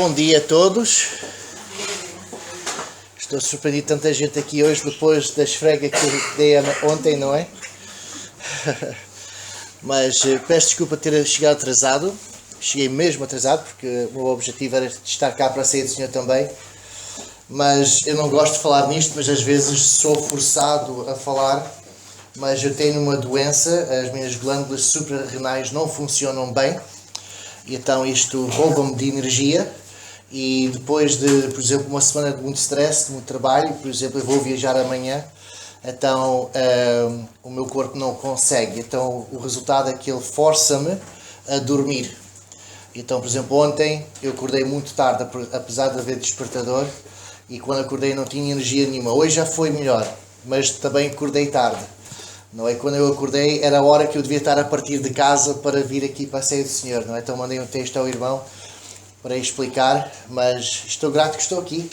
Bom dia a todos. Estou surpreendido tanta gente aqui hoje depois da esfrega que eu dei ontem, não é? Mas peço desculpa ter chegado atrasado. Cheguei mesmo atrasado porque o meu objetivo era estar cá para a ceia do Senhor também. Mas eu não gosto de falar nisto, mas às vezes sou forçado a falar. Mas eu tenho uma doença, as minhas glândulas suprarrenais não funcionam bem. E então isto rouba-me de energia. E depois de, por exemplo, uma semana de muito stress, de muito trabalho, por exemplo, eu vou viajar amanhã, então o meu corpo não consegue. Então o resultado é que ele força-me a dormir. Então, por exemplo, ontem eu acordei muito tarde, apesar de haver despertador, e quando acordei não tinha energia nenhuma. Hoje já foi melhor, mas também acordei tarde. Não é? Quando eu acordei era a hora que eu devia estar a partir de casa para vir aqui para a ceia do Senhor, não é? Então mandei um texto ao irmão para explicar, mas estou grato que estou aqui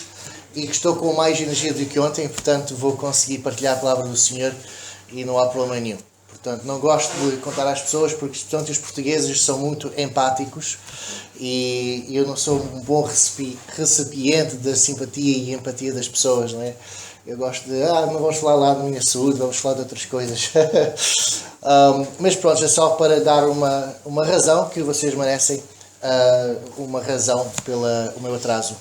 e que estou com mais energia do que ontem, portanto vou conseguir partilhar a palavra do Senhor e não há problema nenhum. Portanto, não gosto de contar às pessoas porque, especialmente os portugueses, são muito empáticos e eu não sou um bom recipiente da simpatia e empatia das pessoas, não é? Eu gosto de, não vamos falar lá da minha saúde, vamos falar de outras coisas. Mas pronto, é só para dar uma razão que vocês merecem, uma razão pelo meu atraso.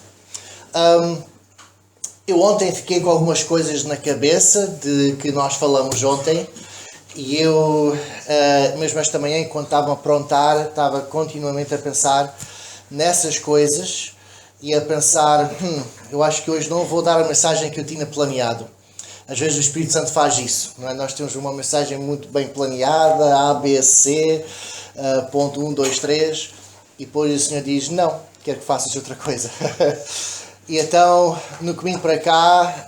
Eu ontem fiquei com algumas coisas na cabeça de que nós falamos ontem e eu, mesmo esta manhã, enquanto estava a aprontar, estava continuamente a pensar nessas coisas e a pensar, eu acho que hoje não vou dar a mensagem que eu tinha planeado. Às vezes o Espírito Santo faz isso, não é? Nós temos uma mensagem muito bem planeada, A, B, C, ponto 1, 2, 3, e depois o Senhor diz, não, quero que faças outra coisa. E então, no caminho para cá,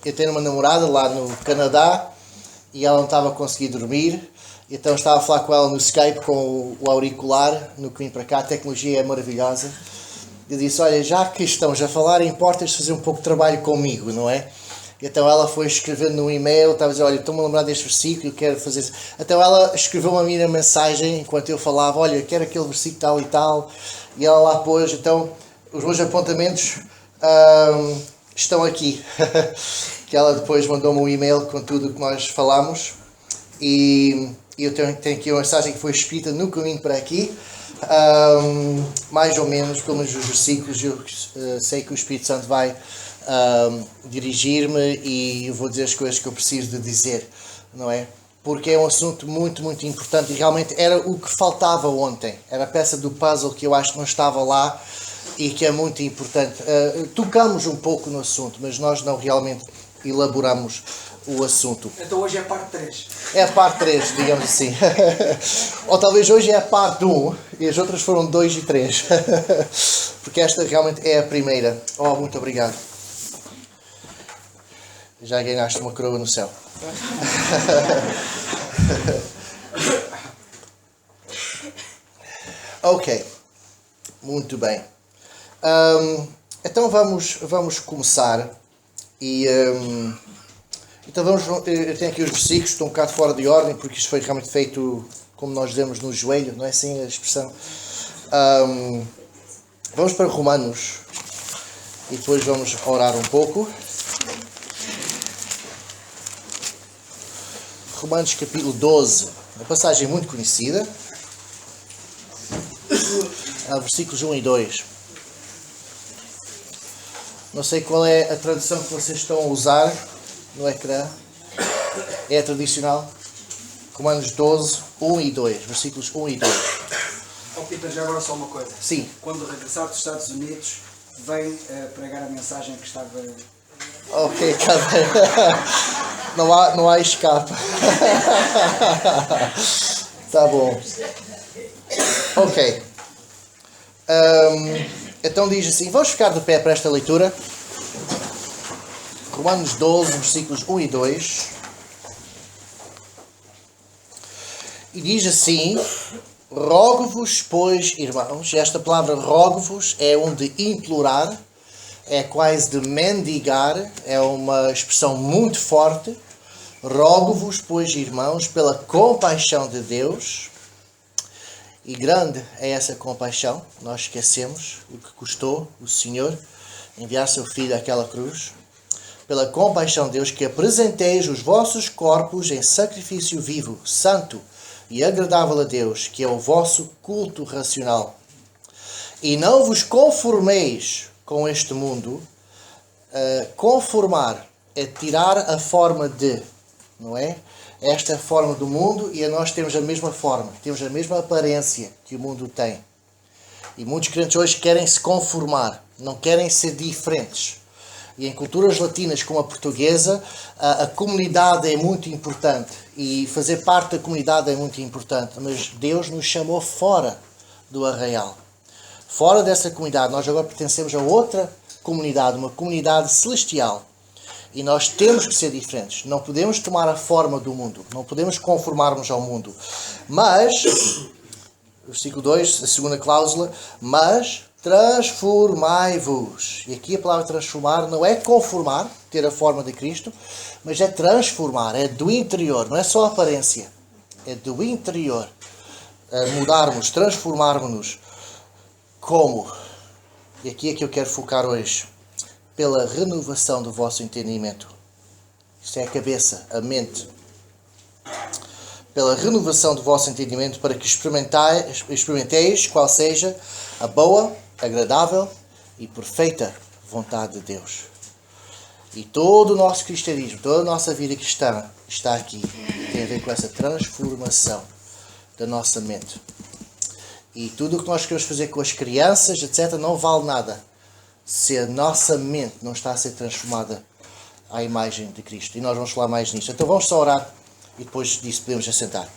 eu tenho uma namorada lá no Canadá, e ela não estava a conseguir dormir, então estava a falar com ela no Skype com o auricular, no caminho para cá, a tecnologia é maravilhosa. Eu disse, olha, já que estamos a falar, importas fazer um pouco de trabalho comigo, não é? Então ela foi escrevendo no e-mail, estava a dizer, olha, estou-me a lembrar deste versículo, quero fazer isso. Então ela escreveu uma minha mensagem, enquanto eu falava, olha, quero aquele versículo tal e tal, e ela lá pôs, então, os meus apontamentos estão aqui. Que ela depois mandou-me um e-mail com tudo o que nós falámos, e eu tenho aqui uma mensagem que foi escrita no caminho para aqui, mais ou menos, pelo menos os versículos, eu sei que o Espírito Santo vai dirigir-me e eu vou dizer as coisas que eu preciso de dizer, não é? Porque é um assunto muito, muito importante e realmente era o que faltava ontem. Era a peça do puzzle que eu acho que não estava lá e que é muito importante. Tocamos um pouco no assunto, mas nós não realmente elaboramos o assunto. Então hoje é a parte 3. É a parte 3, digamos assim. Ou talvez hoje é a parte 1 e as outras foram 2 e 3. Porque esta realmente é a primeira. Oh, muito obrigado. Já ganhaste uma coroa no céu. Ok. Muito bem. Então vamos começar. E então eu tenho aqui os versículos, estão um bocado fora de ordem, porque isto foi realmente feito, como nós dizemos, no joelho, não é assim a expressão? Vamos para Romanos e depois vamos orar um pouco. Romanos capítulo 12, uma passagem muito conhecida, versículos 1 e 2. Não sei qual é a tradução que vocês estão a usar no ecrã. É a tradicional. Romanos 12, 1 e 2. Versículos 1 e 2. Oh, Peter, já agora só uma coisa. Sim. Quando regressar dos Estados Unidos, vem pregar a mensagem que estava... Ok, está bem. Não há escape. Tá bom. Ok. Então diz assim, vamos ficar de pé para esta leitura. Romanos 12, versículos 1 e 2. E diz assim, rogo-vos, pois, irmãos, esta palavra rogo-vos é um de implorar, é quase de mendigar, é uma expressão muito forte. Rogo-vos, pois, irmãos, pela compaixão de Deus, E grande é essa compaixão. Nós esquecemos o que custou o Senhor enviar seu Filho àquela cruz. Pela compaixão de Deus, que apresenteis os vossos corpos em sacrifício vivo, santo e agradável a Deus, que é o vosso culto racional. E não vos conformeis com este mundo. Conformar é tirar a forma de, não é? Esta é a forma do mundo e nós temos a mesma forma, temos a mesma aparência que o mundo tem. E muitos crentes hoje querem se conformar, não querem ser diferentes. E em culturas latinas como a portuguesa, a comunidade é muito importante. E fazer parte da comunidade é muito importante. Mas Deus nos chamou fora do arraial. Fora dessa comunidade. Nós agora pertencemos a outra comunidade, uma comunidade celestial. E nós temos que ser diferentes. Não podemos tomar a forma do mundo. Não podemos conformarmos ao mundo. Mas, versículo 2, a segunda cláusula, mas transformai-vos. E aqui a palavra transformar não é conformar, ter a forma de Cristo, mas é transformar, é do interior, não é só aparência, é do interior. Mudarmos, transformarmos-nos. Como? E aqui é que eu quero focar hoje. Pela renovação do vosso entendimento. Isto é a cabeça, a mente. Pela renovação do vosso entendimento, para que experimenteis qual seja a boa, agradável e perfeita vontade de Deus. E todo o nosso cristianismo, toda a nossa vida cristã está aqui. Tem a ver com essa transformação da nossa mente. E tudo o que nós queremos fazer com as crianças, etc., não vale nada se a nossa mente não está a ser transformada à imagem de Cristo. E nós vamos falar mais nisso. Então vamos só orar e depois disso podemos assentar.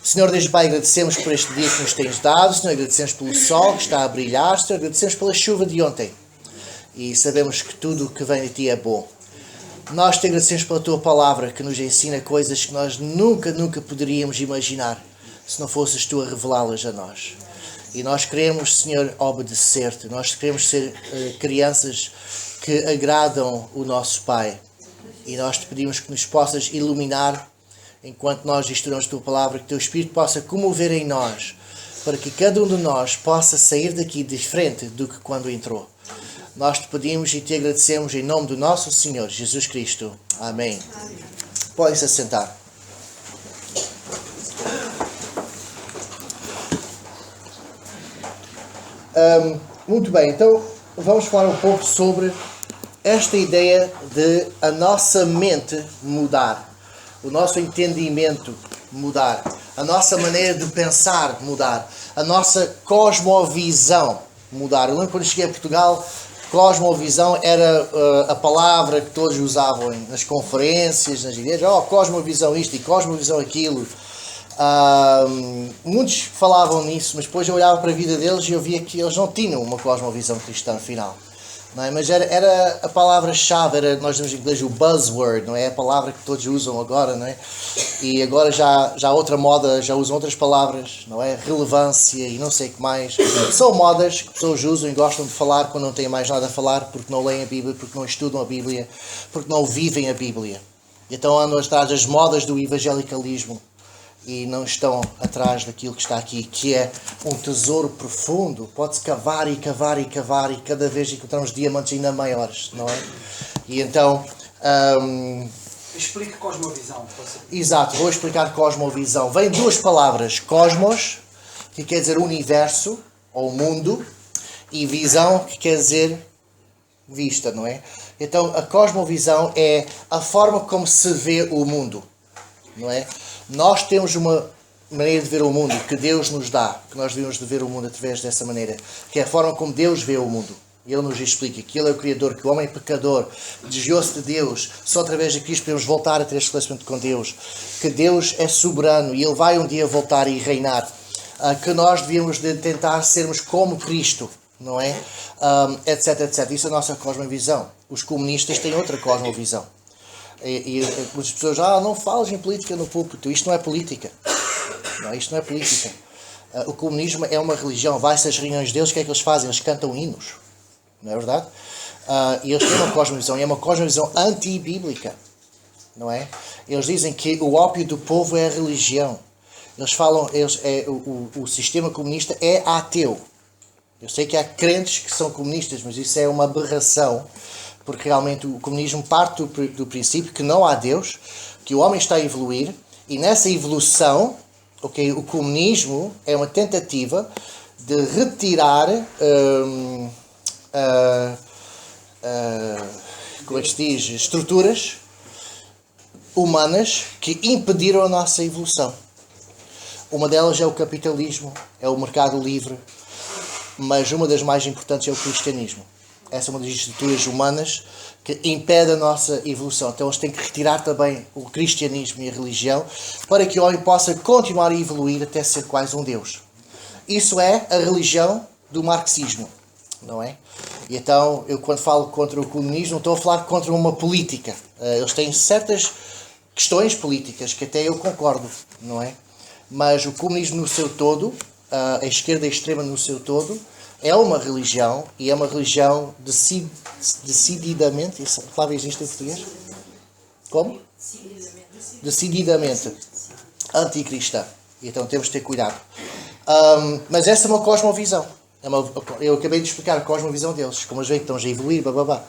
Senhor Deus Pai, agradecemos por este dia que nos tens dado. Senhor, agradecemos pelo sol que está a brilhar. Senhor, agradecemos pela chuva de ontem. E sabemos que tudo o que vem de Ti é bom. Nós te agradecemos pela Tua palavra que nos ensina coisas que nós nunca poderíamos imaginar se não fosses Tu a revelá-las a nós. E nós queremos, Senhor, obedecer-te. Nós queremos ser crianças que agradam o nosso Pai. E nós te pedimos que nos possas iluminar enquanto nós estudamos a Tua palavra, que Teu Espírito possa comover em nós, para que cada um de nós possa sair daqui diferente do que quando entrou. Nós te pedimos e te agradecemos em nome do nosso Senhor Jesus Cristo. Amém. Podem-se assentar. Muito bem, então vamos falar um pouco sobre esta ideia de a nossa mente mudar, o nosso entendimento mudar, a nossa maneira de pensar mudar, a nossa cosmovisão mudar. Eu lembro quando cheguei a Portugal, cosmovisão era a palavra que todos usavam nas conferências, nas igrejas. Cosmovisão isto e cosmovisão aquilo. Muitos falavam nisso, mas depois eu olhava para a vida deles e eu via que eles não tinham uma cosmovisão cristã afinal. Não é? Mas era a palavra-chave, nós temos em inglês o buzzword, não é? A palavra que todos usam agora, não é? E agora já há outra moda, já usam outras palavras, não é? Relevância e não sei o que mais. São modas que pessoas usam e gostam de falar quando não têm mais nada a falar, porque não leem a Bíblia, porque não estudam a Bíblia, porque não vivem a Bíblia. Então andam atrás das modas do evangelicalismo e não estão atrás daquilo que está aqui, que é um tesouro profundo. Pode-se cavar e cavar e cavar e cada vez encontramos diamantes ainda maiores, não é? E então... Explique cosmovisão. Exato, vou explicar cosmovisão. Vem duas palavras, cosmos, que quer dizer universo, ou mundo, e visão, que quer dizer vista, não é? Então a cosmovisão é a forma como se vê o mundo, não é? Nós temos uma maneira de ver o mundo que Deus nos dá, que nós devemos de ver o mundo através dessa maneira, que é a forma como Deus vê o mundo. Ele nos explica que Ele é o Criador, que o homem é pecador, desviou-se de Deus, só através de Cristo podemos voltar a ter este relacionamento com Deus, que Deus é soberano e Ele vai um dia voltar e reinar, que nós devíamos de tentar sermos como Cristo, não é? Etc, etc. Isso é a nossa cosmovisão. Os comunistas têm outra cosmovisão. E muitas pessoas não falas em política no púlpito. Isto não é política. Não, isto não é política. O comunismo é uma religião. Vai-se às reuniões deles, o que é que eles fazem? Eles cantam hinos. Não é verdade? E eles têm uma cosmovisão. E é uma cosmovisão anti-bíblica. Não é? Eles dizem que o ópio do povo é a religião. Eles falam, o sistema comunista é ateu. Eu sei que há crentes que são comunistas, mas isso é uma aberração, porque realmente o comunismo parte do princípio que não há Deus, que o homem está a evoluir, e nessa evolução, okay, o comunismo é uma tentativa de retirar como é que se diz, estruturas humanas que impediram a nossa evolução. Uma delas é o capitalismo, é o mercado livre, mas uma das mais importantes é o cristianismo. Essa é uma das estruturas humanas que impede a nossa evolução. Então eles têm que retirar também o cristianismo e a religião para que o homem possa continuar a evoluir até ser quase um Deus. Isso é a religião do marxismo, não é? E então, eu quando falo contra o comunismo, não estou a falar contra uma política. Eles têm certas questões políticas que até eu concordo, não é? Mas o comunismo no seu todo, a esquerda extrema no seu todo, é uma religião, e é uma religião decididamente, essa palavra existe em português? Como? Decididamente anticristã. Então temos de ter cuidado. Mas essa é uma cosmovisão. Eu acabei de explicar a cosmovisão deles, como eles veem que estão a evoluir, bababá,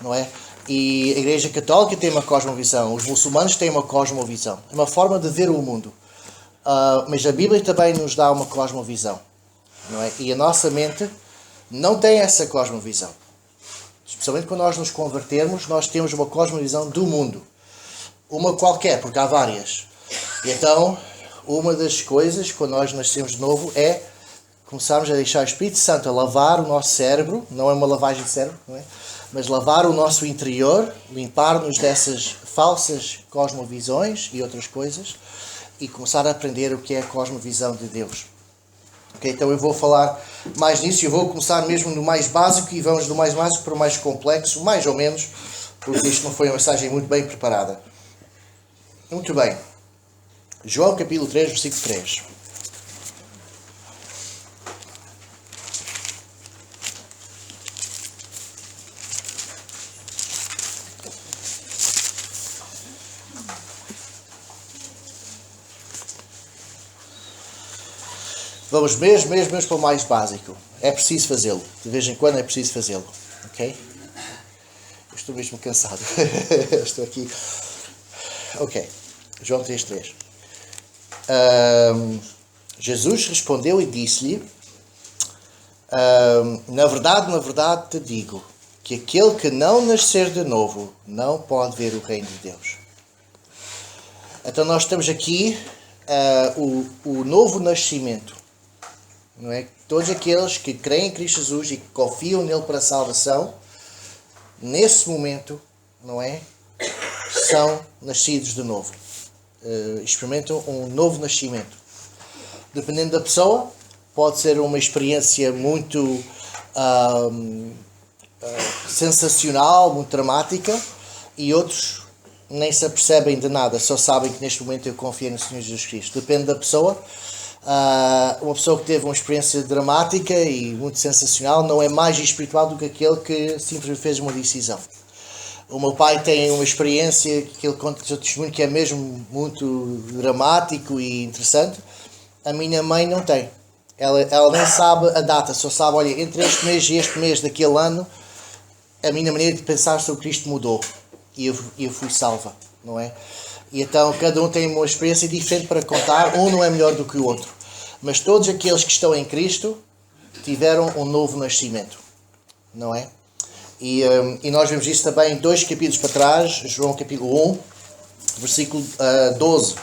não é? E a Igreja Católica tem uma cosmovisão, os muçulmanos têm uma cosmovisão. É uma forma de ver o mundo. Mas a Bíblia também nos dá uma cosmovisão, não é? E a nossa mente não tem essa cosmovisão. Especialmente quando nós nos convertermos, nós temos uma cosmovisão do mundo. Uma qualquer, porque há várias. E então, uma das coisas, quando nós nascemos de novo, é começarmos a deixar o Espírito Santo a lavar o nosso cérebro, não é uma lavagem de cérebro, não é? Mas lavar o nosso interior, limpar-nos dessas falsas cosmovisões e outras coisas, e começar a aprender o que é a cosmovisão de Deus. Okay? Então eu vou falar mais nisso, eu vou começar mesmo no mais básico e vamos do mais básico para o mais complexo, mais ou menos, porque isto não foi uma mensagem muito bem preparada. Muito bem. João capítulo 3, versículo 3. Vamos mesmo para o mais básico. É preciso fazê-lo. De vez em quando é preciso fazê-lo. Ok? Eu estou mesmo cansado. Estou aqui. Ok. João 3:3. Jesus respondeu e disse-lhe: na verdade te digo que aquele que não nascer de novo não pode ver o reino de Deus. Então nós temos aqui o novo nascimento. Não é? Todos aqueles que creem em Cristo Jesus e que confiam nele para a salvação, nesse momento, não é? São nascidos de novo. Experimentam um novo nascimento. Dependendo da pessoa, pode ser uma experiência muito sensacional, muito dramática, e outros nem se apercebem de nada, só sabem que neste momento eu confio no Senhor Jesus Cristo. Depende da pessoa. Uma pessoa que teve uma experiência dramática e muito sensacional não é mais espiritual do que aquele que simplesmente fez uma decisão. O meu pai tem uma experiência que ele conta o seu testemunho que é mesmo muito dramático e interessante. A minha mãe não tem. Ela nem sabe a data, só sabe, olha, entre este mês e este mês daquele ano, a minha maneira de pensar sobre Cristo mudou e eu fui salva, não é? E então cada um tem uma experiência diferente para contar, um não é melhor do que o outro. Mas todos aqueles que estão em Cristo tiveram um novo nascimento, não é? E nós vemos isso também 2 capítulos para trás, João capítulo 1, versículo 12.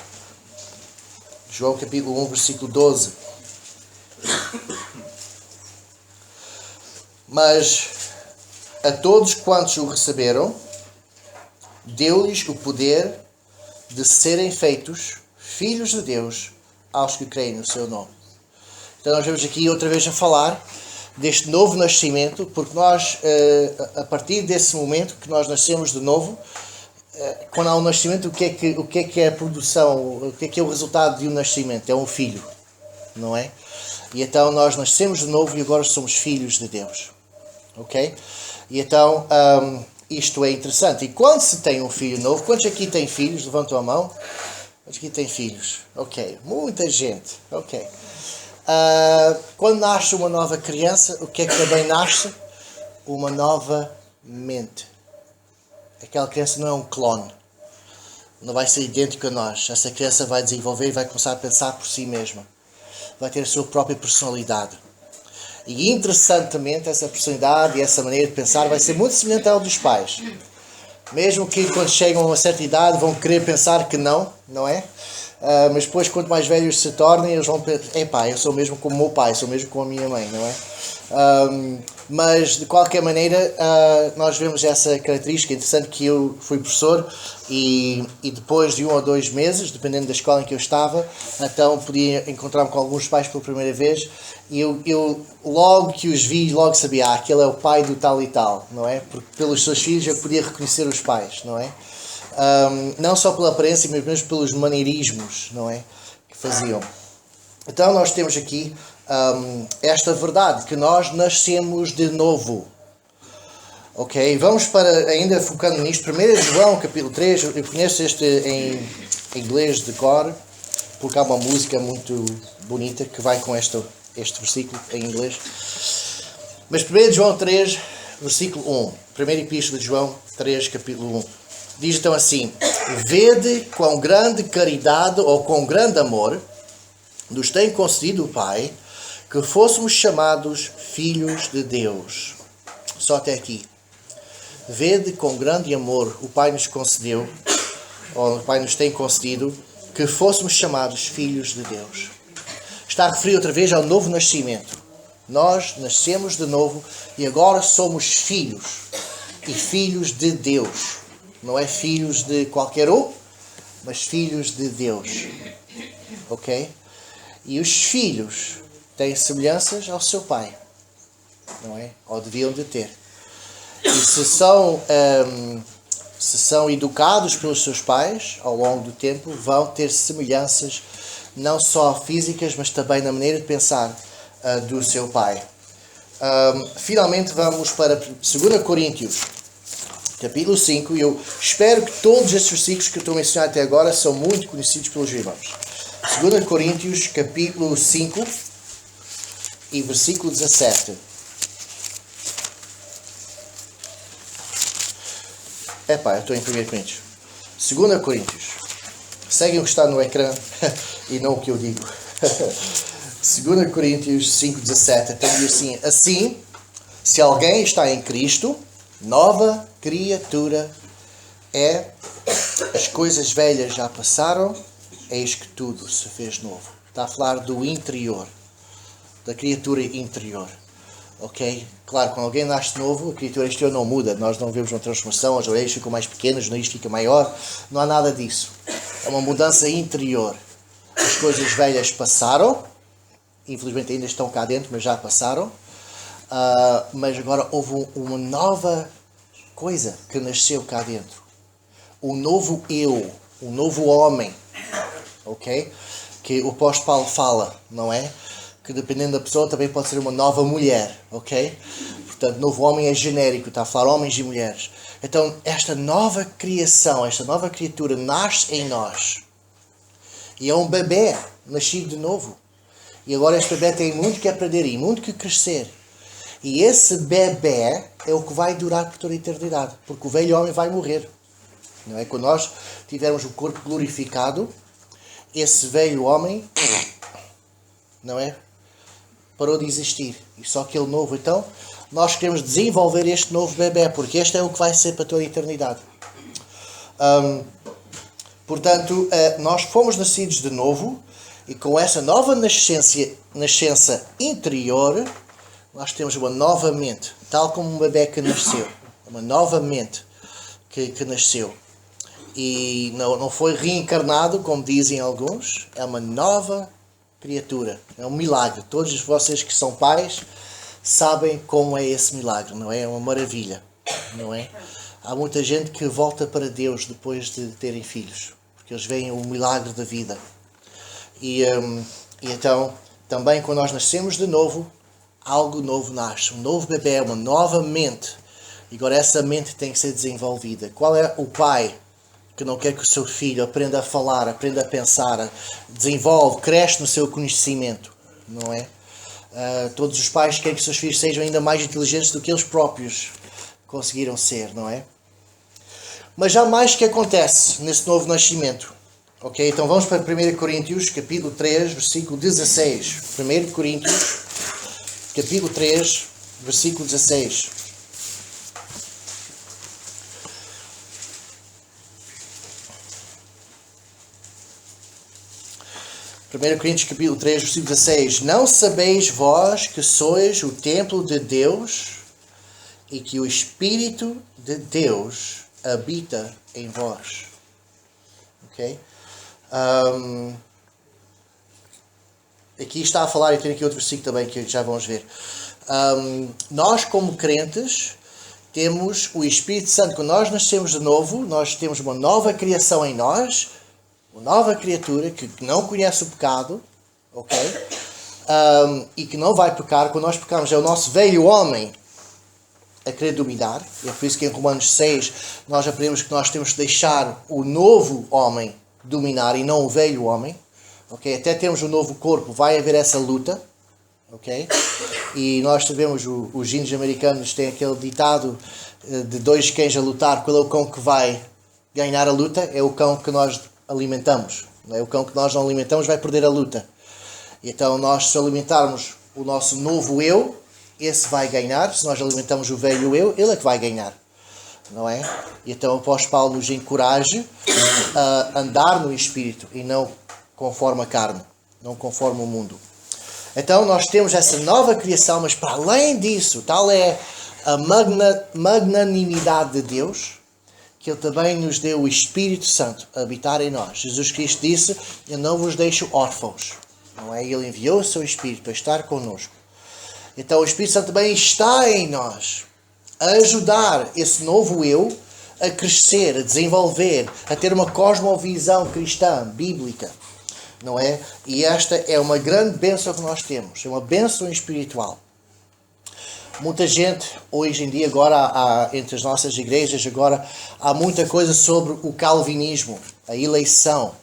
João capítulo 1, versículo 12. Mas a todos quantos o receberam, deu-lhes o poder de serem feitos filhos de Deus aos que creem no seu nome. Então nós vamos aqui outra vez a falar deste novo nascimento, porque nós, a partir desse momento que nós nascemos de novo, quando há um nascimento, o que é que é a produção, o que é o resultado de um nascimento? É um filho, não é? E então nós nascemos de novo e agora somos filhos de Deus. Ok? E então isto é interessante. E quando se tem um filho novo, quantos aqui têm filhos? Levantam a mão. Mas aqui tem filhos. Ok. Muita gente. Ok. Quando nasce uma nova criança, o que é que também nasce? Uma nova mente. Aquela criança não é um clone. Não vai ser idêntico a nós. Essa criança vai desenvolver e vai começar a pensar por si mesma. Vai ter a sua própria personalidade. E interessantemente, essa personalidade e essa maneira de pensar vai ser muito semelhante ao dos pais. Mesmo que quando chegam a uma certa idade vão querer pensar que não, não é? Mas depois, quanto mais velhos se tornem, eles vão pensar, epá, eu sou mesmo como o meu pai, sou mesmo como a minha mãe, não é? Mas, de qualquer maneira, nós vemos essa característica. Interessante que eu fui professor e depois de 1 ou 2 meses, dependendo da escola em que eu estava, então podia encontrar-me com alguns pais pela primeira vez e eu logo que os vi, logo sabia, aquele é o pai do tal e tal, não é? Porque pelos seus filhos eu podia reconhecer os pais, não é? Não só pela aparência, mas mesmo pelos maneirismos, não é? Que faziam. Então nós temos aqui esta verdade, que nós nascemos de novo. Ok? Vamos para, ainda focando nisto, 1 João, capítulo 3, eu conheço este em inglês de cor, porque há uma música muito bonita que vai com este versículo em inglês. Mas 1 João 3, versículo 1, primeira epístola de João 3, capítulo 1, diz então assim: Vede quão grande caridade ou quão grande amor nos tem concedido o Pai, que fôssemos chamados filhos de Deus. Só até aqui. Vede com grande amor o Pai nos concedeu, ou o Pai nos tem concedido, que fôssemos chamados filhos de Deus. Está a referir outra vez ao novo nascimento. Nós nascemos de novo e agora somos filhos. E filhos de Deus. Não é filhos de qualquer um, mas filhos de Deus. Ok? E os filhos têm semelhanças ao seu pai, não é? Ou deviam de ter. E se são educados pelos seus pais, ao longo do tempo, vão ter semelhanças não só físicas, mas também na maneira de pensar do seu pai. Finalmente vamos para 2 Coríntios, capítulo 5, e eu espero que todos estes versículos que eu estou a mencionar até agora são muito conhecidos pelos irmãos. 2 Coríntios, capítulo 5 e versículo 17. Eu estou em 1 Coríntios. 2 Coríntios. Seguem o que está no ecrã e não o que eu digo. 2 Coríntios 5, 17. Então diz assim: Assim, se alguém está em Cristo, nova criatura é, as coisas velhas já passaram, eis que tudo se fez novo. Está a falar do interior, da criatura interior. Ok? Claro, quando alguém nasce novo, a criatura exterior não muda. Nós não vemos uma transformação, as orelhas ficam mais pequenas, o nariz fica maior. Não há nada disso. É uma mudança interior. As coisas velhas passaram. Infelizmente ainda estão cá dentro, mas já passaram. Mas agora houve uma nova coisa que nasceu cá dentro. Um novo eu, um novo homem. Ok? Que o apóstolo Paulo fala, não é? Que dependendo da pessoa também pode ser uma nova mulher, ok? Portanto, novo homem é genérico, está a falar homens e mulheres. Então, esta nova criação, esta nova criatura nasce em nós. E é um bebê nascido de novo. E agora este bebê tem muito que aprender e muito que crescer. E esse bebê é o que vai durar por toda a eternidade. Porque o velho homem vai morrer. Não é? Quando nós tivermos o corpo glorificado, esse velho homem, não é? Parou de existir. E só aquele novo. Então, nós queremos desenvolver este novo bebê, porque este é o que vai ser para toda a eternidade. Portanto, nós fomos nascidos de novo, e com essa nova nascença interior, nós temos uma nova mente, tal como um bebê que nasceu. Uma nova mente que nasceu. E não foi reencarnado, como dizem alguns, é uma nova criatura. É um milagre. Todos vocês que são pais sabem como é esse milagre, não é? É uma maravilha, não é? Há muita gente que volta para Deus depois de terem filhos, porque eles veem o milagre da vida. E então, também quando nós nascemos de novo, algo novo nasce. Um novo bebê, uma nova mente. E agora essa mente tem que ser desenvolvida. Qual é o pai que não quer que o seu filho aprenda a falar, aprenda a pensar, desenvolve, cresce no seu conhecimento, não é? Todos os pais querem que os seus filhos sejam ainda mais inteligentes do que eles próprios conseguiram ser, não é? Mas já mais que acontece nesse novo nascimento. Ok? Então vamos para 1 Coríntios, capítulo 3, versículo 16. 1 Coríntios, capítulo 3, versículo 16. Primeiro Coríntios capítulo 3, versículo 16. Não sabeis vós que sois o templo de Deus e que o Espírito de Deus habita em vós. Ok? Aqui está a falar, e tenho aqui outro versículo também que já vamos ver. Nós como crentes temos o Espírito Santo. Quando nós nascemos de novo, nós temos uma nova criação em nós, uma nova criatura que não conhece o pecado, ok? E que não vai pecar. Quando nós pecamos é o nosso velho homem a querer dominar. É por isso que em Romanos 6 nós aprendemos que nós temos que deixar o novo homem dominar e não o velho homem. Okay? Até termos um novo corpo vai haver essa luta. Okay? E nós sabemos, os índios americanos têm aquele ditado de dois cães a lutar. Qual é o cão que vai ganhar a luta? É o cão que nós alimentamos. Não é? O cão que nós não alimentamos vai perder a luta. Então nós, se alimentarmos o nosso novo eu, esse vai ganhar. Se nós alimentamos o velho eu, ele é que vai ganhar. Não é? E então o apóstolo Paulo nos encoraja a andar no Espírito e não conforme a carne, não conforme o mundo. Então nós temos essa nova criação, mas para além disso, tal é a magnanimidade de Deus, que Ele também nos deu o Espírito Santo a habitar em nós. Jesus Cristo disse, eu não vos deixo órfãos. Não é? Ele enviou o seu Espírito para estar connosco. Então o Espírito Santo também está em nós, a ajudar esse novo eu a crescer, a desenvolver, a ter uma cosmovisão cristã, bíblica, não é? E esta é uma grande bênção que nós temos, é uma bênção espiritual. Muita gente, hoje em dia, agora, entre as nossas igrejas, agora, há muita coisa sobre o calvinismo, a eleição.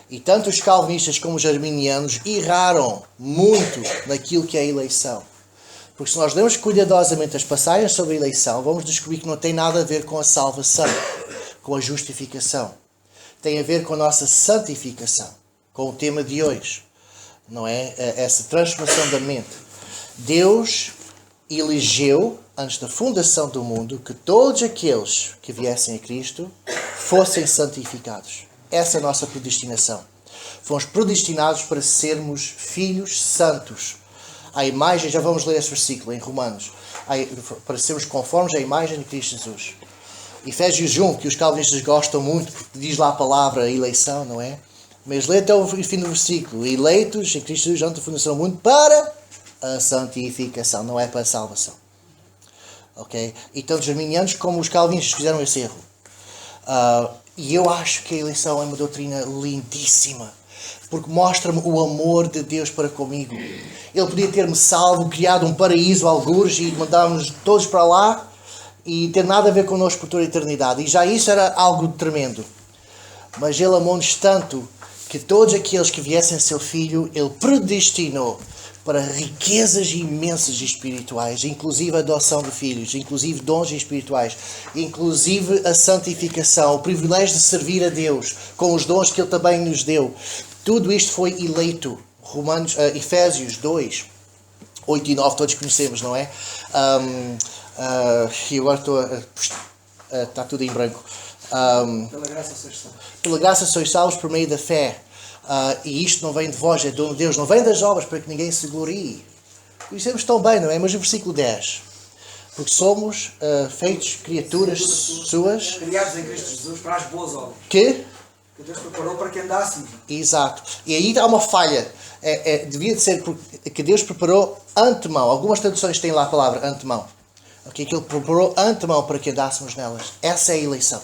E tanto os calvinistas como os arminianos erraram muito naquilo que é a eleição. Porque se nós lermos cuidadosamente as passagens sobre a eleição, vamos descobrir que não tem nada a ver com a salvação, com a justificação. Tem a ver com a nossa santificação, com o tema de hoje. Não é? Essa transformação da mente. Deus elegeu, antes da fundação do mundo, que todos aqueles que viessem a Cristo fossem santificados. Essa é a nossa predestinação. Fomos predestinados para sermos filhos santos. A imagem, já vamos ler esse versículo em Romanos, para sermos conformes à imagem de Cristo Jesus. Efésios 1, que os calvinistas gostam muito, porque diz lá a palavra eleição, não é? Mas lê até o fim do versículo. Eleitos em Cristo Jesus antes da fundação do mundo para a santificação, não é para a salvação. Ok? E tanto os arminianos como os calvinistas fizeram esse erro. E eu acho que a eleição é uma doutrina lindíssima, porque mostra-me o amor de Deus para comigo. Ele podia ter-me salvo, criado um paraíso, algures, e mandar-nos todos para lá e ter nada a ver connosco por toda a eternidade. E já isso era algo tremendo. Mas Ele amou-nos tanto que todos aqueles que viessem a seu Filho, Ele predestinou para riquezas imensas espirituais, inclusive a adoção de filhos, inclusive dons espirituais, inclusive a santificação, o privilégio de servir a Deus com os dons que Ele também nos deu. Tudo isto foi eleito. Efésios 2, 8 e 9, todos conhecemos, não é? E agora está tudo em branco. Pela graça sois salvos. Pela graça sois salvos por meio da fé. E isto não vem de vós, é dom de Deus, não vem das obras para que ninguém se glorie. Conhecemos tão bem, não é? Mas o versículo 10. Porque somos feitos criaturas suas. Criados em Cristo Jesus para as boas obras. Que Deus preparou para que andássemos. Exato. E aí há uma falha. Devia de ser que Deus preparou antemão. Algumas traduções têm lá a palavra antemão. Okay? Que Ele preparou antemão para que andássemos nelas. Essa é a eleição.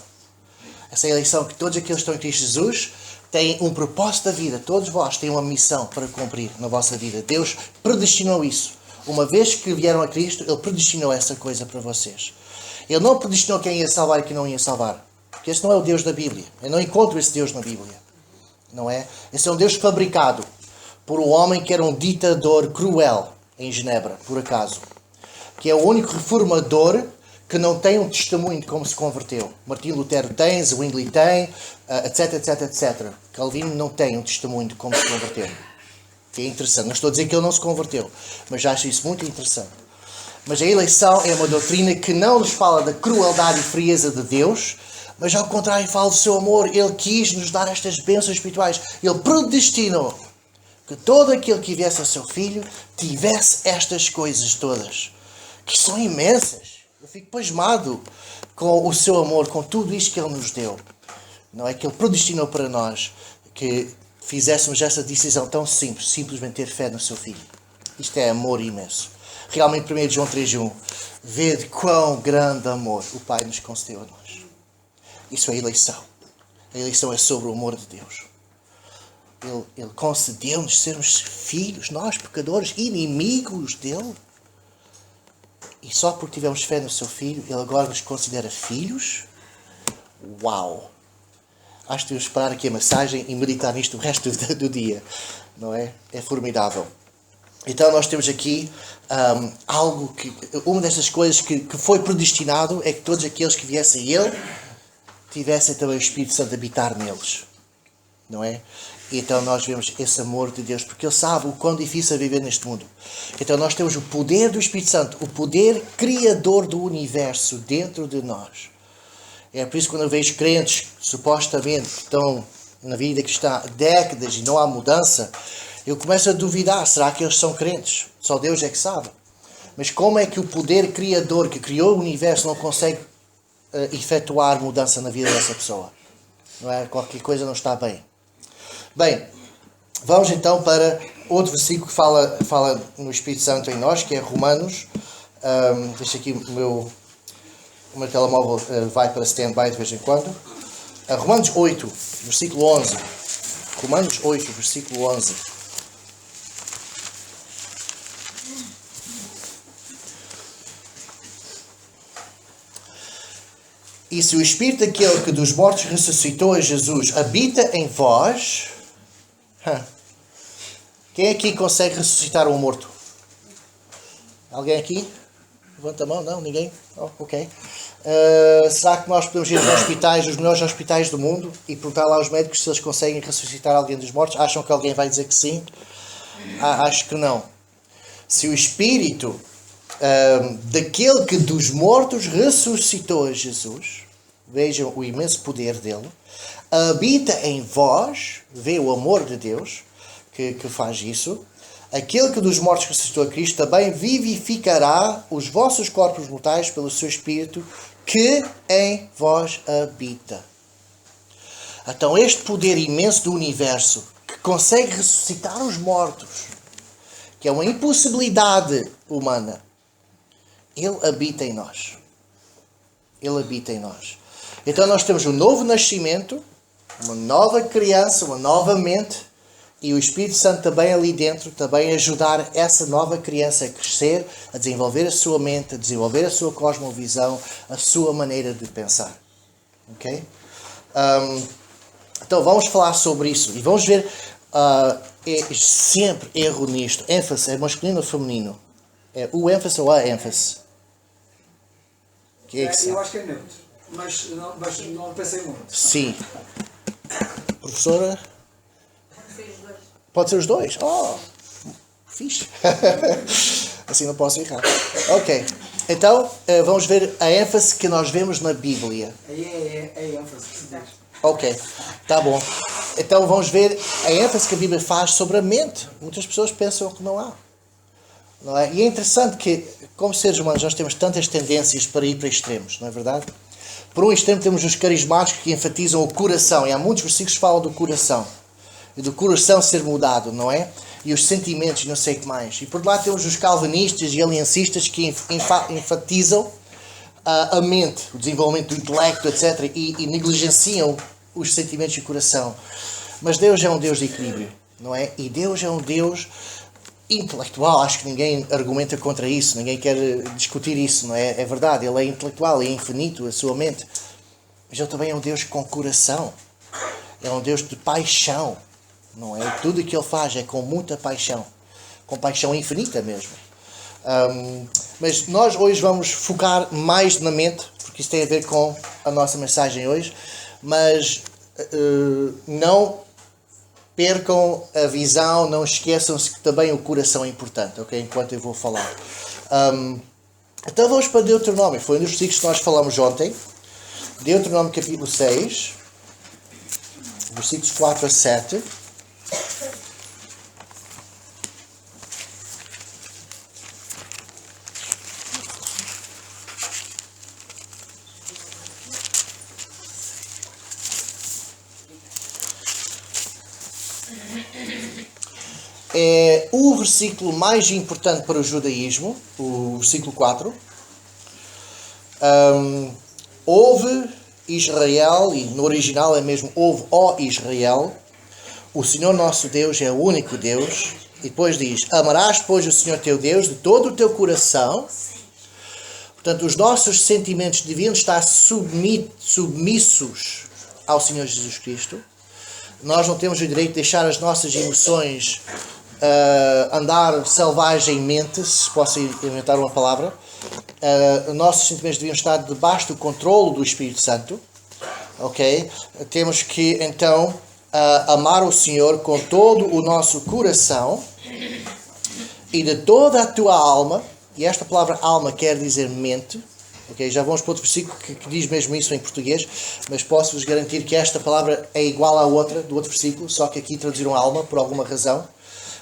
Essa é a eleição que todos aqueles que estão em Cristo Jesus têm um propósito da vida. Todos vós têm uma missão para cumprir na vossa vida. Deus predestinou isso. Uma vez que vieram a Cristo, Ele predestinou essa coisa para vocês. Ele não predestinou quem ia salvar e quem não ia salvar. Porque esse não é o Deus da Bíblia. Eu não encontro esse Deus na Bíblia. Não é? Esse é um Deus fabricado por um homem que era um ditador cruel em Genebra, por acaso. Que é o único reformador que não tem um testemunho de como se converteu. Martinho Lutero tem, Zwingli tem, etc, etc, etc. Calvino não tem um testemunho de como se converteu. Que é interessante. Não estou a dizer que ele não se converteu, mas acho isso muito interessante. Mas a eleição é uma doutrina que não nos fala da crueldade e frieza de Deus, mas ao contrário fala do seu amor. Ele quis nos dar estas bênçãos espirituais. Ele predestinou que todo aquele que viesse a seu filho tivesse estas coisas todas, que são imensas. Eu fico pasmado com o seu amor, com tudo isto que Ele nos deu. Não é que Ele predestinou para nós que fizéssemos essa decisão tão simples, simplesmente ter fé no seu Filho. Isto é amor imenso. Realmente, 1 João 3,1, vede quão grande amor o Pai nos concedeu a nós. Isso é eleição. A eleição é sobre o amor de Deus. Ele concedeu-nos sermos filhos, nós, pecadores, inimigos dele. E só porque tivemos fé no seu Filho, Ele agora nos considera filhos? Uau! Acho que devemos parar aqui a mensagem e meditar nisto o resto do dia. Não é? É formidável. Então nós temos aqui algo que... Uma dessas coisas que foi predestinado é que todos aqueles que viessem a Ele tivessem também o Espírito Santo a habitar neles. Não é? E então nós vemos esse amor de Deus, porque Ele sabe o quão difícil é viver neste mundo. Então nós temos o poder do Espírito Santo, o poder criador do universo dentro de nós. É por isso que quando eu vejo crentes, supostamente, que estão na vida cristã há décadas e não há mudança, eu começo a duvidar, será que eles são crentes? Só Deus é que sabe. Mas como é que o poder criador que criou o universo não consegue efetuar mudança na vida dessa pessoa? Não é? Qualquer coisa não está bem. Bem, vamos então para outro versículo que fala no Espírito Santo em nós, que é Romanos. Deixa aqui o meu telemóvel vai para stand-by de vez em quando. Romanos 8, versículo 11. Romanos 8, versículo 11. E se o Espírito daquele que dos mortos ressuscitou a Jesus habita em vós... Quem aqui consegue ressuscitar um morto? Alguém aqui? Levanta a mão. Não? Ninguém? Oh, ok. Será que nós podemos ir aos hospitais, os melhores hospitais do mundo, e perguntar lá aos médicos se eles conseguem ressuscitar alguém dos mortos? Acham que alguém vai dizer que sim? Acho que não. Se o Espírito daquele que dos mortos ressuscitou a Jesus, vejam o imenso poder dele, habita em vós, vê o amor de Deus que faz isso, aquele que dos mortos ressuscitou a Cristo também vivificará os vossos corpos mortais pelo seu Espírito que em vós habita. Então este poder imenso do universo que consegue ressuscitar os mortos, que é uma impossibilidade humana, Ele habita em nós. Ele habita em nós. Então nós temos um novo nascimento, uma nova criança, uma nova mente, e o Espírito Santo também ali dentro, também ajudar essa nova criança a crescer, a desenvolver a sua mente, a desenvolver a sua cosmovisão, a sua maneira de pensar. Ok? Então vamos falar sobre isso e vamos ver, é sempre erro nisto. ênfase, é masculino ou feminino? É o ênfase ou a ênfase? Que é que eu acho que é neutro, mas não pensei muito. Sim. Professora? Pode ser os dois? Oh, fixe. Assim não posso errar. Ok. Então, vamos ver a ênfase que nós vemos na Bíblia. É ênfase. Ok. Tá bom. Então, vamos ver a ênfase que a Bíblia faz sobre a mente. Muitas pessoas pensam que não há. Não é? E é interessante que, como seres humanos, nós temos tantas tendências para ir para extremos, não é verdade? Por um extremo temos os carismáticos que enfatizam o coração, e há muitos versículos que falam do coração, e do coração ser mudado, não é? E os sentimentos, não sei o que mais. E por lá temos os calvinistas e aliancistas que enfatizam a mente, o desenvolvimento do intelecto, etc., e negligenciam os sentimentos e o coração. Mas Deus é um Deus de equilíbrio, não é? E Deus é um Deus intelectual, acho que ninguém argumenta contra isso, ninguém quer discutir isso, não é? É verdade, Ele é intelectual, é infinito, a sua mente. mas Ele também é um Deus com coração. É um Deus de paixão. Não é? Tudo o que Ele faz é com muita paixão. Com paixão infinita mesmo. Mas nós hoje vamos focar mais na mente, porque isso tem a ver com a nossa mensagem hoje. Mas não percam a visão, não esqueçam-se que também o coração é importante, ok? Enquanto eu vou falar. Então vamos para Deuteronômio. Foi um dos versículos que nós falamos ontem. Deuteronômio capítulo 6, versículos 4 a 7. É o versículo mais importante para o judaísmo, o versículo 4. Ouve Israel, e no original é mesmo ouve, ó Israel, o Senhor nosso Deus é o único Deus. E depois diz, amarás, pois, o Senhor teu Deus de todo o teu coração. Portanto, os nossos sentimentos deviam estar submissos ao Senhor Jesus Cristo. Nós não temos o direito de deixar as nossas emoções andar selvagemmente, se posso inventar uma palavra. Nossos sentimentos deviam estar debaixo do controle do Espírito Santo. Ok? Temos que, então, amar o Senhor com todo o nosso coração e de toda a tua alma. E esta palavra alma quer dizer mente. Okay? Já vamos para outro versículo que diz mesmo isso em português, mas posso-vos garantir que esta palavra é igual à outra, do outro versículo, só que aqui traduziram alma por alguma razão.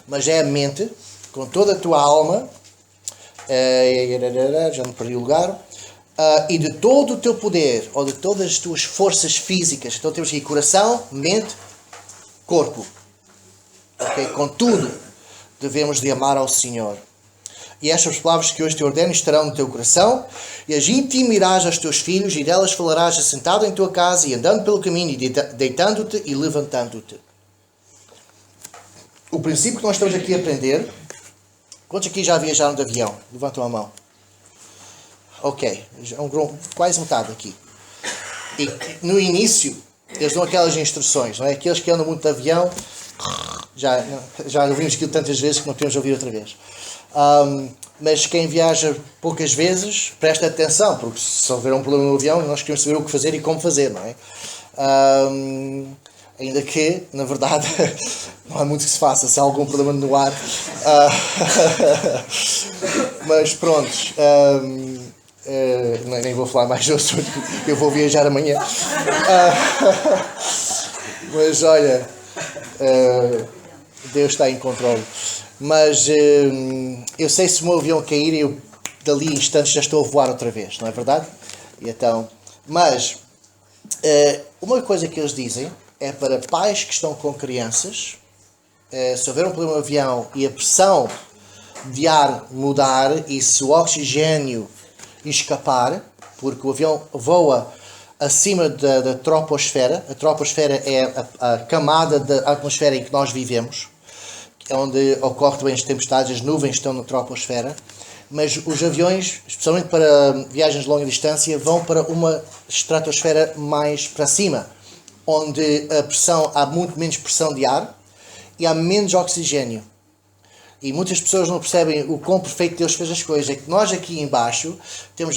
Mas é a mente, com toda a tua alma, já me perdi o lugar, e de todo o teu poder, ou de todas as tuas forças físicas. Então temos aqui coração, mente, corpo. Okay? Com tudo devemos de amar ao Senhor. E estas palavras que hoje te ordeno estarão no teu coração, e as intimirás aos teus filhos, e delas falarás assentado em tua casa, e andando pelo caminho, e deitando-te e levantando-te. O princípio que nós estamos aqui a aprender... Quantos aqui já viajaram de avião? Levantam a mão. Ok. Quase metade aqui. E no início, eles dão aquelas instruções, não é? Aqueles que andam muito de avião... Já ouvimos aquilo tantas vezes que não temos de ouvir outra vez. Mas quem viaja poucas vezes, presta atenção, porque se houver um problema no avião, nós queremos saber o que fazer e como fazer, não é? Ainda que, na verdade, não há muito que se faça se há algum problema no ar. Mas pronto, nem vou falar mais do assunto, eu vou viajar amanhã. Mas olha, Deus está em controle. Mas eu sei se o meu avião cair, eu dali a instantes já estou a voar outra vez, não é verdade? E então, mas uma coisa que eles dizem é para pais que estão com crianças, se houver um problema no avião e a pressão de ar mudar e se o oxigênio escapar, porque o avião voa acima da troposfera. A troposfera é a camada da atmosfera em que nós vivemos, onde ocorre também as tempestades, as nuvens estão na troposfera. Mas os aviões, especialmente para viagens de longa distância, vão para uma estratosfera mais para cima, onde há muito menos pressão de ar e há menos oxigênio. E muitas pessoas não percebem o quão perfeito Deus fez as coisas. É que nós aqui embaixo temos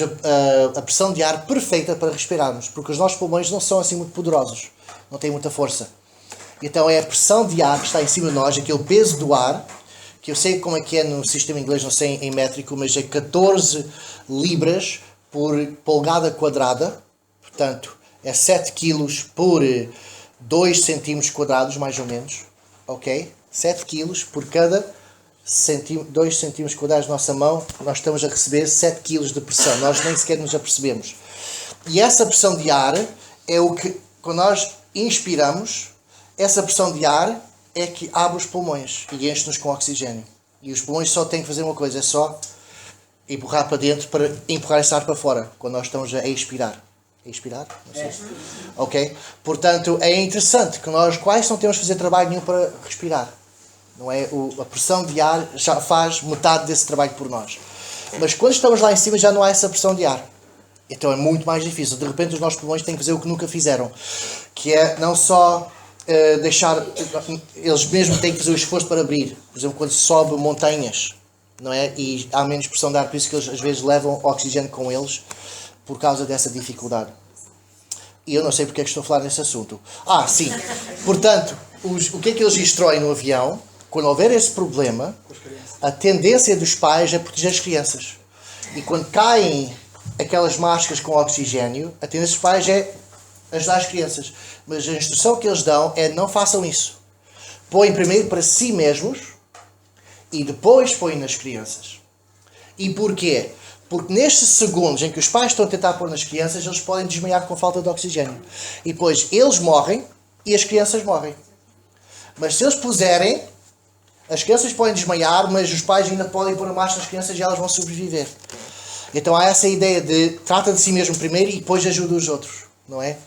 a pressão de ar perfeita para respirarmos, porque os nossos pulmões não são assim muito poderosos, não têm muita força. Então é a pressão de ar que está em cima de nós, aquele peso do ar, que eu sei como é que é no sistema inglês, não sei em métrico, mas é 14 libras por polegada quadrada. Portanto, é 7 quilos por 2 centímetros quadrados, mais ou menos. Ok? 7 quilos por cada 2 centímetros quadrados da nossa mão, nós estamos a receber 7 quilos de pressão. Nós nem sequer nos apercebemos. E essa pressão de ar é o que, quando nós inspiramos, essa pressão de ar é que abre os pulmões e enche-nos com oxigênio. E os pulmões só têm que fazer uma coisa, é só empurrar para dentro para empurrar esse ar para fora, quando nós estamos a expirar. Expirar? Não sei. Ok? Portanto, é interessante que nós quase não temos de fazer trabalho nenhum para respirar. Não é? A pressão de ar já faz metade desse trabalho por nós. Mas quando estamos lá em cima já não há essa pressão de ar. Então é muito mais difícil. De repente os nossos pulmões têm que fazer o que nunca fizeram, que é não só deixar, eles mesmos têm que fazer o esforço para abrir. Por exemplo, quando se sobe montanhas, não é? E há menos pressão de ar, por isso que eles às vezes levam oxigênio com eles, por causa dessa dificuldade. E eu não sei porque é que estou a falar nesse assunto. Sim. Portanto, o que é que eles instroem no avião? Quando houver esse problema, a tendência dos pais é proteger as crianças. E quando caem aquelas máscaras com oxigênio, a tendência dos pais é ajudar as crianças. Mas a instrução que eles dão é não façam isso. Põem primeiro para si mesmos e depois põem nas crianças. E porquê? Porque nestes segundos em que os pais estão a tentar pôr nas crianças, eles podem desmaiar com falta de oxigênio. E depois eles morrem e as crianças morrem. Mas se eles puserem, as crianças podem desmaiar, mas os pais ainda podem pôr a máscara nas crianças e elas vão sobreviver. Então há essa ideia de trata de si mesmo primeiro e depois ajuda os outros, não é?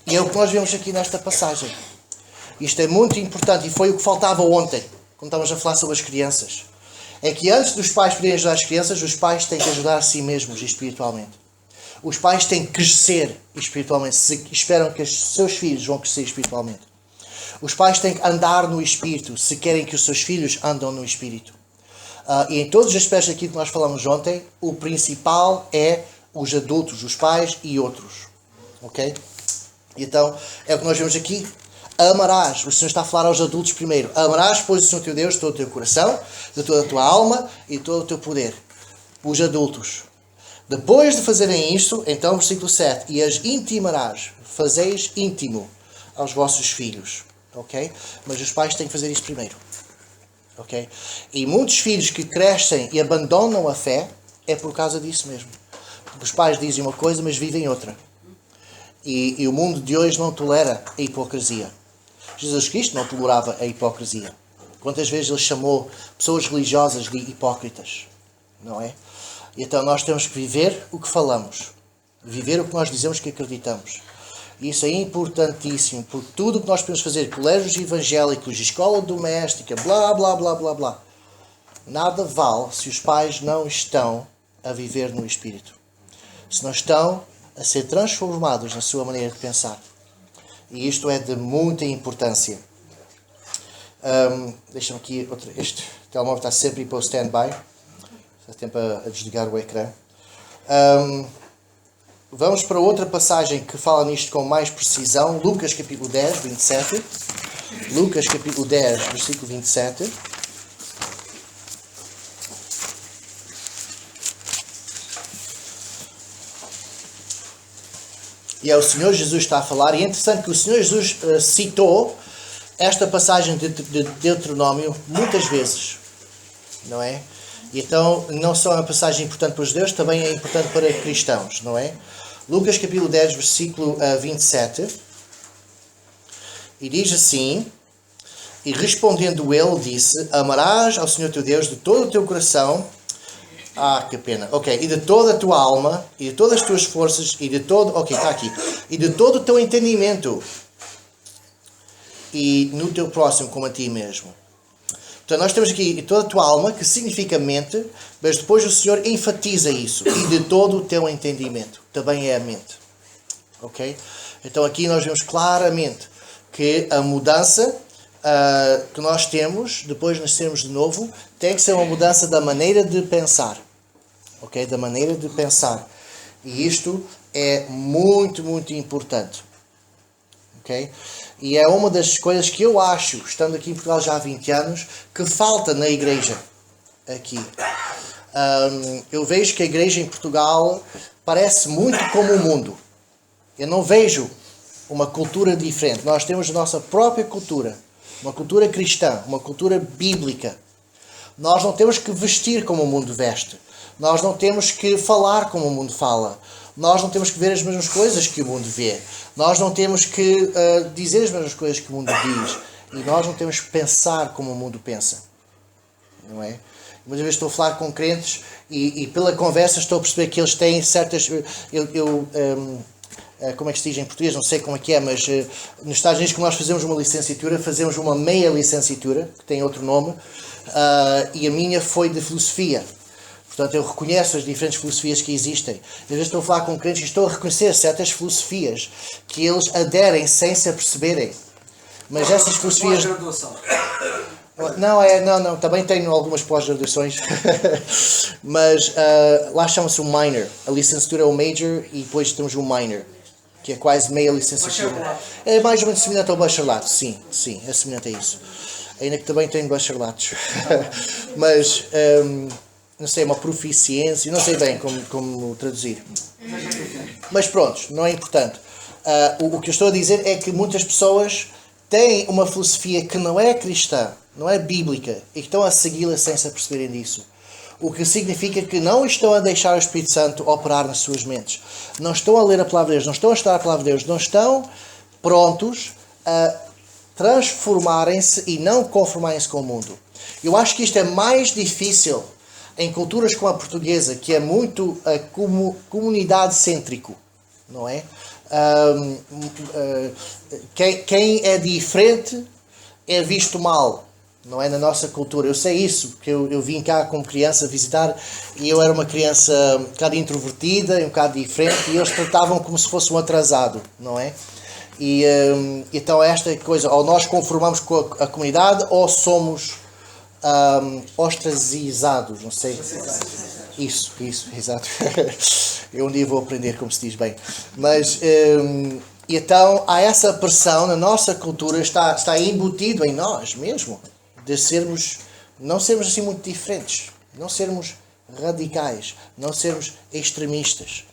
E é o que nós vemos aqui nesta passagem. Isto é muito importante e foi o que faltava ontem, quando estávamos a falar sobre as crianças. É que antes dos pais poderem ajudar as crianças, os pais têm que ajudar a si mesmos espiritualmente. Os pais têm que crescer espiritualmente, se esperam que os seus filhos vão crescer espiritualmente. Os pais têm que andar no Espírito, se querem que os seus filhos andam no Espírito. E em todos os aspectos aqui que nós falamos ontem, o principal é os adultos, os pais e outros. Ok? Então, é o que nós vemos aqui. Amarás, o Senhor está a falar aos adultos primeiro. Amarás, pois, o Senhor teu Deus de todo o teu coração, de toda a tua alma e de todo o teu poder. Os adultos. Depois de fazerem isto, então, versículo 7, e as intimarás, fazeis íntimo aos vossos filhos. Ok? Mas os pais têm que fazer isso primeiro. Ok? E muitos filhos que crescem e abandonam a fé é por causa disso mesmo. Porque os pais dizem uma coisa, mas vivem outra. E o mundo de hoje não tolera a hipocrisia. Jesus Cristo não tolerava a hipocrisia. Quantas vezes ele chamou pessoas religiosas de hipócritas? Não é? Então nós temos que viver o que falamos. Viver o que nós dizemos que acreditamos. E isso é importantíssimo, porque tudo o que nós podemos fazer, colégios evangélicos, escola doméstica, blá, blá, blá, blá, blá, nada vale se os pais não estão a viver no Espírito. Se não estão a ser transformados na sua maneira de pensar. E isto é de muita importância. Deixa-me aqui, este telemóvel está sempre para o stand-by. Está tempo a desligar o ecrã. Vamos para outra passagem que fala nisto com mais precisão. Lucas capítulo 10, 27. Lucas capítulo 10, versículo 27. E é o Senhor Jesus que está a falar. E é interessante que o Senhor Jesus citou esta passagem de Deuteronômio muitas vezes. Não é? E então, não só é uma passagem importante para os judeus, também é importante para cristãos, não é? Lucas capítulo 10, versículo 27. E diz assim: e respondendo ele, disse: amarás ao Senhor teu Deus de todo o teu coração. Que pena. Ok. E de toda a tua alma, e de todas as tuas forças, e de todo... Ok, está aqui. E de todo o teu entendimento. E no teu próximo como a ti mesmo. Então nós temos aqui toda a tua alma, que significa mente, mas depois o Senhor enfatiza isso. E de todo o teu entendimento. Também é a mente. Ok? Então aqui nós vemos claramente que a mudança que nós temos, depois de nascermos de novo, tem que ser uma mudança da maneira de pensar. Ok? Da maneira de pensar. E isto é muito, muito importante. Ok? E é uma das coisas que eu acho, estando aqui em Portugal já há 20 anos, que falta na igreja aqui. Eu vejo que a igreja em Portugal parece muito como o mundo. Eu não vejo uma cultura diferente. Nós temos a nossa própria cultura. Uma cultura cristã, uma cultura bíblica. Nós não temos que vestir como o mundo veste. Nós não temos que falar como o mundo fala. Nós não temos que ver as mesmas coisas que o mundo vê. Nós não temos que dizer as mesmas coisas que o mundo diz. E nós não temos que pensar como o mundo pensa. Não é? Muitas vezes estou a falar com crentes e pela conversa estou a perceber que eles têm certas... como é que se diz em português? Não sei como é que é, mas nos Estados Unidos, quando nós fazemos uma licenciatura, fazemos uma meia licenciatura, que tem outro nome, e a minha foi de filosofia. Portanto, eu reconheço as diferentes filosofias que existem. Às vezes estou a falar com crentes e estou a reconhecer certas filosofias que eles aderem sem se aperceberem. Mas essas filosofias... Não, também tenho algumas pós-graduações. Mas lá chama-se o minor. A licenciatura é o major e depois temos o minor, que é quase meia licenciatura. É mais ou menos semelhante ao bacharelato, sim, é semelhante a isso. Ainda que também tenho bacharelatos. Mas, não sei, uma proficiência, não sei bem como traduzir. Mas pronto, não é importante. O que eu estou a dizer é que muitas pessoas têm uma filosofia que não é cristã, não é bíblica, e que estão a segui-la sem se aperceberem disso. O que significa que não estão a deixar o Espírito Santo operar nas suas mentes. Não estão a ler a Palavra de Deus, não estão a estudar a Palavra de Deus, não estão prontos a transformarem-se e não conformarem-se com o mundo. Eu acho que isto é mais difícil em culturas como a portuguesa, que é muito comunidade cêntrico, não é? Quem é diferente é visto mal, não é? Na nossa cultura. Eu sei isso, porque eu vim cá como criança visitar e eu era uma criança um bocado introvertida, um bocado diferente, e eles tratavam como se fosse um atrasado, não é? E então esta coisa, ou nós conformamos com a comunidade ou somos ostracizados, não sei. Isso, exato. Eu um dia vou aprender como se diz bem. Mas, então, há essa pressão na nossa cultura, está embutido em nós mesmo, de não sermos assim muito diferentes, não sermos radicais, não sermos extremistas.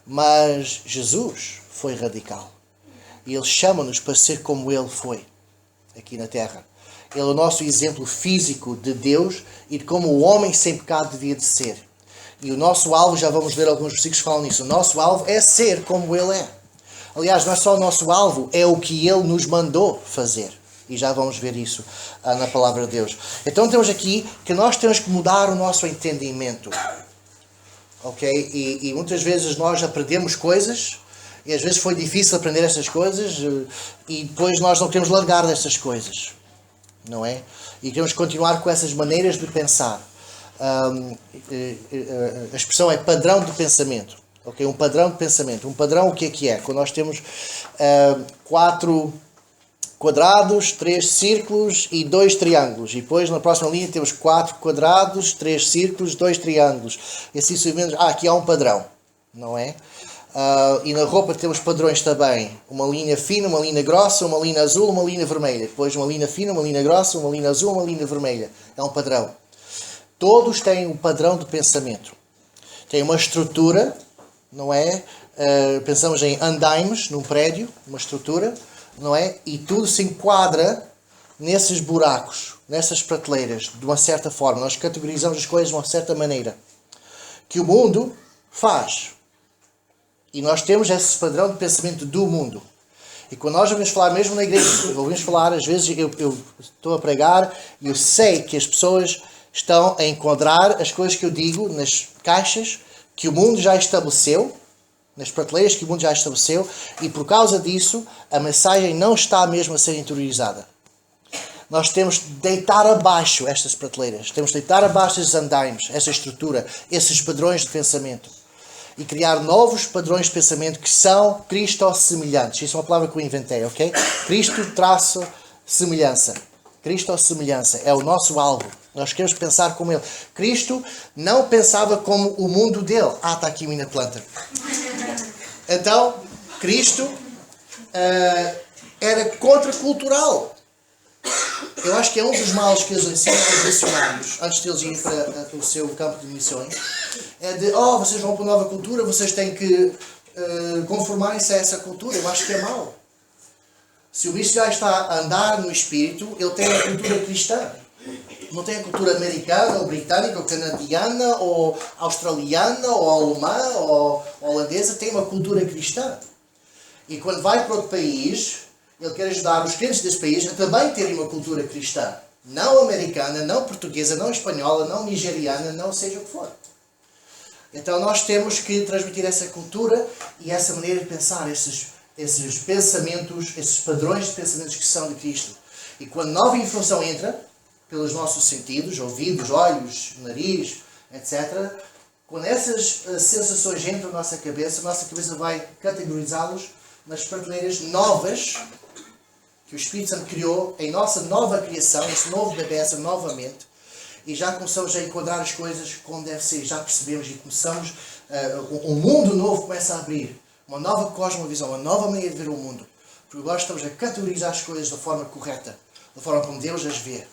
Mas Jesus foi radical. E Ele chama-nos para ser como Ele foi, aqui na Terra. Ele é o nosso exemplo físico de Deus e de como o homem sem pecado devia de ser. E o nosso alvo, já vamos ler alguns versículos que falam nisso, o nosso alvo é ser como Ele é. Aliás, não é só o nosso alvo, é o que Ele nos mandou fazer. E já vamos ver isso na Palavra de Deus. Então temos aqui que nós temos que mudar o nosso entendimento. Ok? E muitas vezes nós aprendemos coisas, e às vezes foi difícil aprender essas coisas, e depois nós não queremos largar dessas coisas. Não é? E queremos continuar com essas maneiras de pensar. A expressão é padrão de pensamento. Okay? Um padrão de pensamento. Um padrão, o que é? Quando nós temos 4 quadrados, 3 círculos e 2 triângulos. E depois na próxima linha temos 4 quadrados, 3 círculos, 2 triângulos. E assim sucessivamente. Aqui há um padrão. Não é? E na roupa temos padrões também. Uma linha fina, uma linha grossa, uma linha azul, uma linha vermelha. Depois uma linha fina, uma linha grossa, uma linha azul, uma linha vermelha. É um padrão. Todos têm um padrão de pensamento. Tem uma estrutura, não é? Pensamos em andaimes num prédio, uma estrutura, não é? E tudo se enquadra nesses buracos, nessas prateleiras, de uma certa forma. Nós categorizamos as coisas de uma certa maneira. Que o mundo faz. E nós temos esse padrão de pensamento do mundo. E quando nós ouvimos falar, mesmo na igreja, ouvimos falar, às vezes eu estou a pregar e eu sei que as pessoas estão a enquadrar as coisas que eu digo nas caixas que o mundo já estabeleceu, nas prateleiras que o mundo já estabeleceu, e por causa disso a mensagem não está mesmo a ser interiorizada. Nós temos de deitar abaixo estas prateleiras, temos de deitar abaixo esses andaimes, essa estrutura, esses padrões de pensamento. E criar novos padrões de pensamento que são Cristo-semelhantes. Isso é uma palavra que eu inventei, ok? Cristo-semelhança. Cristo-semelhança é o nosso alvo. Nós queremos pensar como Ele. Cristo não pensava como o mundo dele. Está aqui a minha planta. Então, Cristo era contracultural. Eu acho que é um dos males que eles ensinam aos missionários, antes de eles irem para o seu campo de missões, é de, vocês vão para uma nova cultura, vocês têm que conformarem-se a essa cultura. Eu acho que é mau. Se o missionário está a andar no espírito, ele tem a cultura cristã. Não tem a cultura americana, ou britânica, ou canadiana, ou australiana, ou alemã, ou holandesa. Tem uma cultura cristã. E quando vai para outro país, ele quer ajudar os crentes desse país a também terem uma cultura cristã. Não americana, não portuguesa, não espanhola, não nigeriana, não seja o que for. Então nós temos que transmitir essa cultura e essa maneira de pensar, esses pensamentos, esses padrões de pensamentos que são de Cristo. E quando nova informação entra, pelos nossos sentidos, ouvidos, olhos, nariz, etc. Quando essas sensações entram na nossa cabeça vai categorizá-los nas prateleiras novas que o Espírito Santo criou em nossa nova criação, esse novo bebê, essa nova mente, e já começamos a enquadrar as coisas como deve ser, já percebemos e começamos, um mundo novo começa a abrir, uma nova cosmovisão, uma nova maneira de ver o mundo, porque agora estamos a categorizar as coisas da forma correta, da forma como Deus as vê.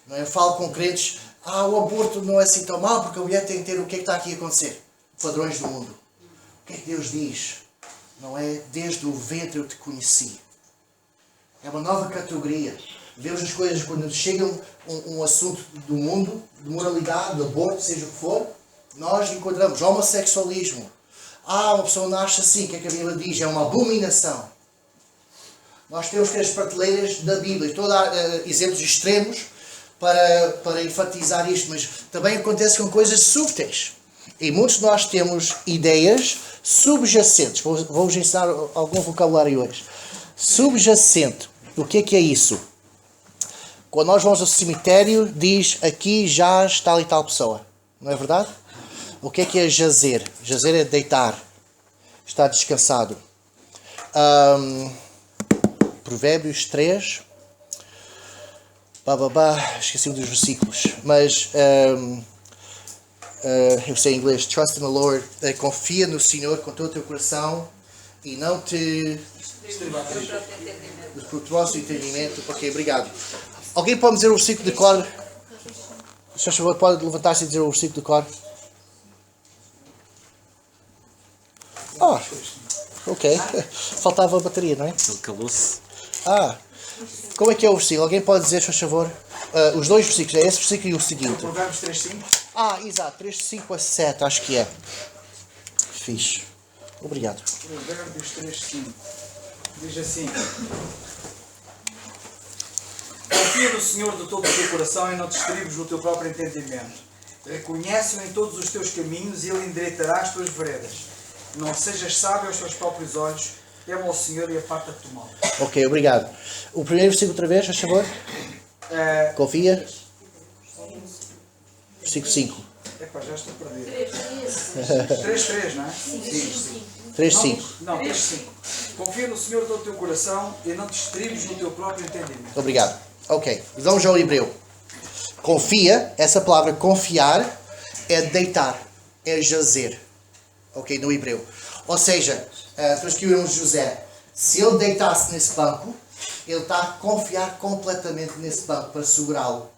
Não é? Eu falo com crentes, o aborto não é assim tão mal, porque a mulher tem que ter o que é que está aqui a acontecer, padrões do mundo. O que é que Deus diz? Não é desde o ventre eu te conheci. É uma nova categoria. Vemos as coisas quando chega um assunto do mundo, de moralidade, de aborto, seja o que for, nós enquadramos homossexualismo. Uma pessoa nasce assim, o que é que a Bíblia diz? É uma abominação. Nós temos que ter as prateleiras da Bíblia. Estou a dar exemplos extremos para enfatizar isto, mas também acontece com coisas subtis. E muitos de nós temos ideias subjacentes. Vou-vos ensinar algum vocabulário hoje. Subjacente. O que é isso? Quando nós vamos ao cemitério, diz aqui jaz tal e tal pessoa. Não é verdade? O que é jazer? Jazer é deitar. Estar descansado. Provérbios 3. Esqueci dos versículos. Mas eu sei em inglês. Trust in the Lord. Confia no Senhor com todo o teu coração e não te... Por nosso entendimento. Ok, obrigado. Alguém pode dizer o versículo de cor? Se faz favor, pode levantar-se e dizer o versículo de cor? Ok. Faltava a bateria, não é? Ele calou-se. Como é que é o versículo? Alguém pode dizer, se faz favor? Os dois versículos, é esse versículo e o seguinte. Provérbios 3:5. Exato, 3:5-7, acho que é. Fixe. Obrigado. Provérbios 3:5. Diz assim: confia no Senhor de todo o teu coração e não te estribes no teu próprio entendimento. Reconhece-o em todos os teus caminhos e Ele endireitará as tuas veredas. Não sejas sábio aos teus próprios olhos, tema ao Senhor e aparta-te do mal. Ok, obrigado. O primeiro versículo outra vez, faz favor. Confia. Versículo 5. Já estou perdido. 3:3, não é? Sim. 3:5. Não, 3:5. Confia no Senhor de todo o teu coração e não te estribes no teu próprio entendimento. Obrigado. Ok, vamos ao hebreu. Confia, essa palavra confiar é deitar, é jazer. Ok, no hebreu. Ou seja, depois que o José, se ele deitasse nesse banco, ele está a confiar completamente nesse banco para segurá-lo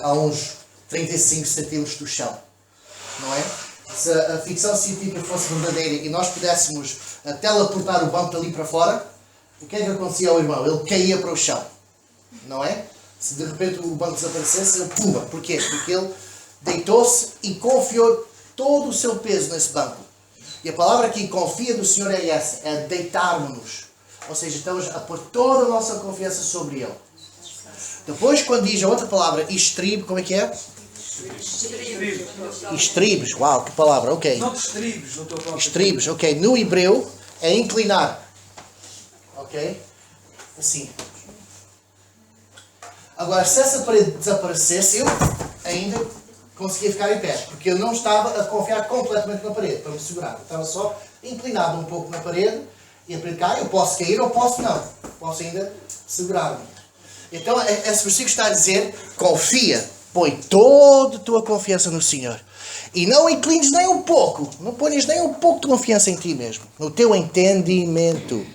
a uns 35 centímetros do chão. Não é? Se a ficção científica fosse verdadeira e nós pudéssemos teleportar o banco dali para fora, o que é que acontecia ao irmão? Ele caía para o chão. Não é? Se de repente o banco desaparecesse, ele pula. Porquê? Porque ele deitou-se e confiou todo o seu peso nesse banco. E a palavra aqui, confia do Senhor, é essa, é deitarmos-nos. Ou seja, estamos a pôr toda a nossa confiança sobre Ele. Depois, quando diz a outra palavra, estribe, como é que é? Estribes, uau, que palavra, ok. Não te estribes no teu próprio Estribes, ok. No hebreu, é inclinar. Ok? Assim. Agora, se essa parede desaparecesse, eu ainda conseguia ficar em pé, porque eu não estava a confiar completamente na parede para me segurar. Eu estava só inclinado um pouco na parede e a parede cai, eu posso cair ou posso não. Posso ainda segurar-me. Então, esse versículo está a dizer, confia, põe toda a tua confiança no Senhor. E não inclines nem um pouco, não ponhas nem um pouco de confiança em ti mesmo, no teu entendimento.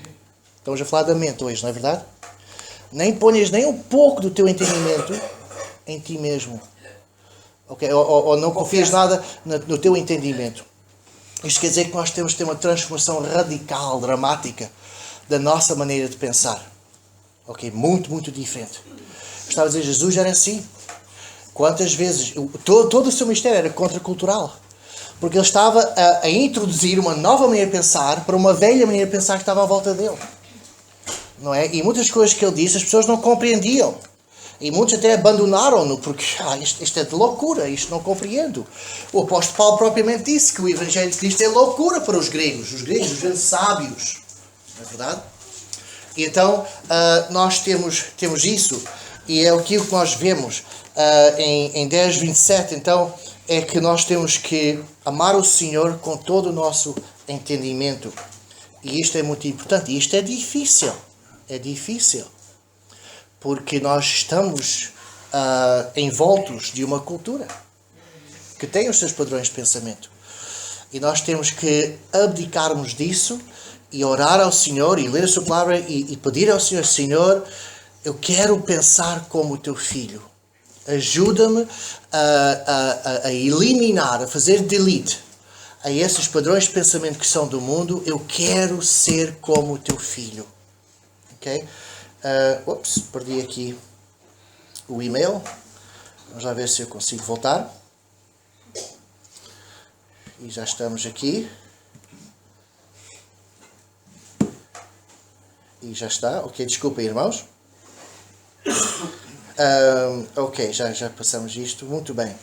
Estamos a falar da mente hoje, não é verdade? Nem ponhas nem um pouco do teu entendimento em ti mesmo. Okay? Ou não confias nada no teu entendimento. Isto quer dizer que nós temos que ter uma transformação radical, dramática, da nossa maneira de pensar. Ok? Muito, muito diferente. Eu estava a dizer, Jesus era assim. Quantas vezes, todo o seu ministério era contracultural. Porque ele estava a introduzir uma nova maneira de pensar para uma velha maneira de pensar que estava à volta dele. Não é? E muitas coisas que ele disse as pessoas não compreendiam. E muitos até abandonaram-no porque isto é de loucura, isto não compreendo. O apóstolo Paulo propriamente disse que o Evangelho de Cristo é loucura para os gregos, os grandes sábios. Não é verdade? E então nós temos isso. E é aquilo que nós vemos em 10:27, então, é que nós temos que amar o Senhor com todo o nosso entendimento. E isto é muito importante. E isto é difícil. É difícil. Porque nós estamos envoltos de uma cultura que tem os seus padrões de pensamento. E nós temos que abdicarmos disso e orar ao Senhor e ler a sua palavra e pedir ao Senhor: Senhor, eu quero pensar como o teu filho. Ajuda-me a eliminar, a fazer delete a esses padrões de pensamento que são do mundo. Eu quero ser como o teu filho. Ok? Perdi aqui o e-mail. Vamos lá ver se eu consigo voltar. E já estamos aqui. E já está. Ok, desculpem, irmãos. Ok, já passamos isto. Muito bem.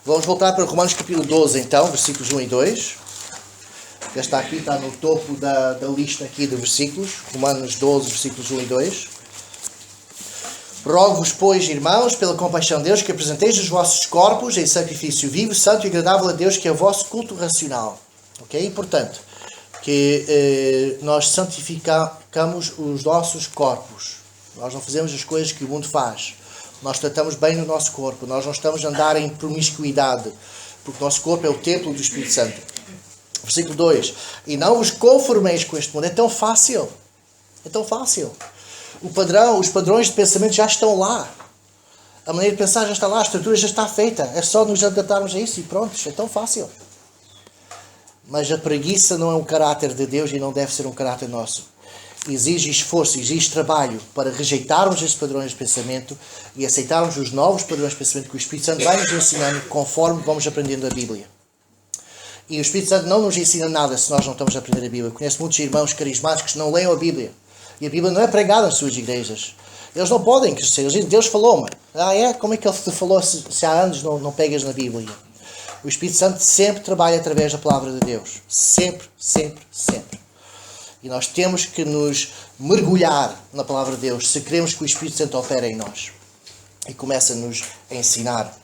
Vamos voltar para Romanos capítulo 12, então, versículos 1 e 2. Já está aqui, está no topo da lista aqui de versículos. Romanos 12, versículos 1 e 2. Rogo-vos, pois, irmãos, pela compaixão de Deus, que apresenteis os vossos corpos em sacrifício vivo, santo e agradável a Deus, que é o vosso culto racional. Ok? Portanto, que nós santificamos os nossos corpos. Nós não fazemos as coisas que o mundo faz. Nós tratamos bem no nosso corpo. Nós não estamos a andar em promiscuidade, porque o nosso corpo é o templo do Espírito Santo. Versículo 2. E não vos conformeis com este mundo. É tão fácil. É tão fácil. Os padrões de pensamento já estão lá. A maneira de pensar já está lá. A estrutura já está feita. É só nos adaptarmos a isso e pronto. É tão fácil. Mas a preguiça não é um caráter de Deus e não deve ser um caráter nosso. Exige esforço, exige trabalho para rejeitarmos esses padrões de pensamento e aceitarmos os novos padrões de pensamento que o Espírito Santo vai nos ensinando conforme vamos aprendendo a Bíblia. E o Espírito Santo não nos ensina nada se nós não estamos a aprender a Bíblia. Eu conheço muitos irmãos carismáticos que não leem a Bíblia. E a Bíblia não é pregada nas suas igrejas. Eles não podem crescer. Eles dizem: Deus falou-me. Como é que Ele te falou se há anos não pegas na Bíblia? O Espírito Santo sempre trabalha através da palavra de Deus. Sempre, sempre, sempre. E nós temos que nos mergulhar na palavra de Deus se queremos que o Espírito Santo opere em nós. E começa-nos a ensinar.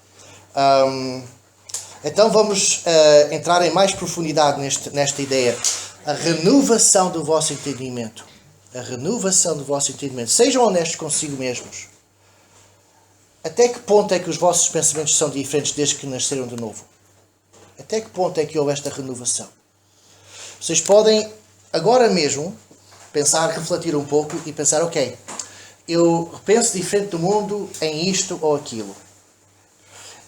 Então vamos entrar em mais profundidade nesta ideia. A renovação do vosso entendimento. A renovação do vosso entendimento. Sejam honestos consigo mesmos. Até que ponto é que os vossos pensamentos são diferentes desde que nasceram de novo? Até que ponto é que houve esta renovação? Vocês podem, agora mesmo, pensar, refletir um pouco e pensar: ok, eu penso diferente do mundo em isto ou aquilo.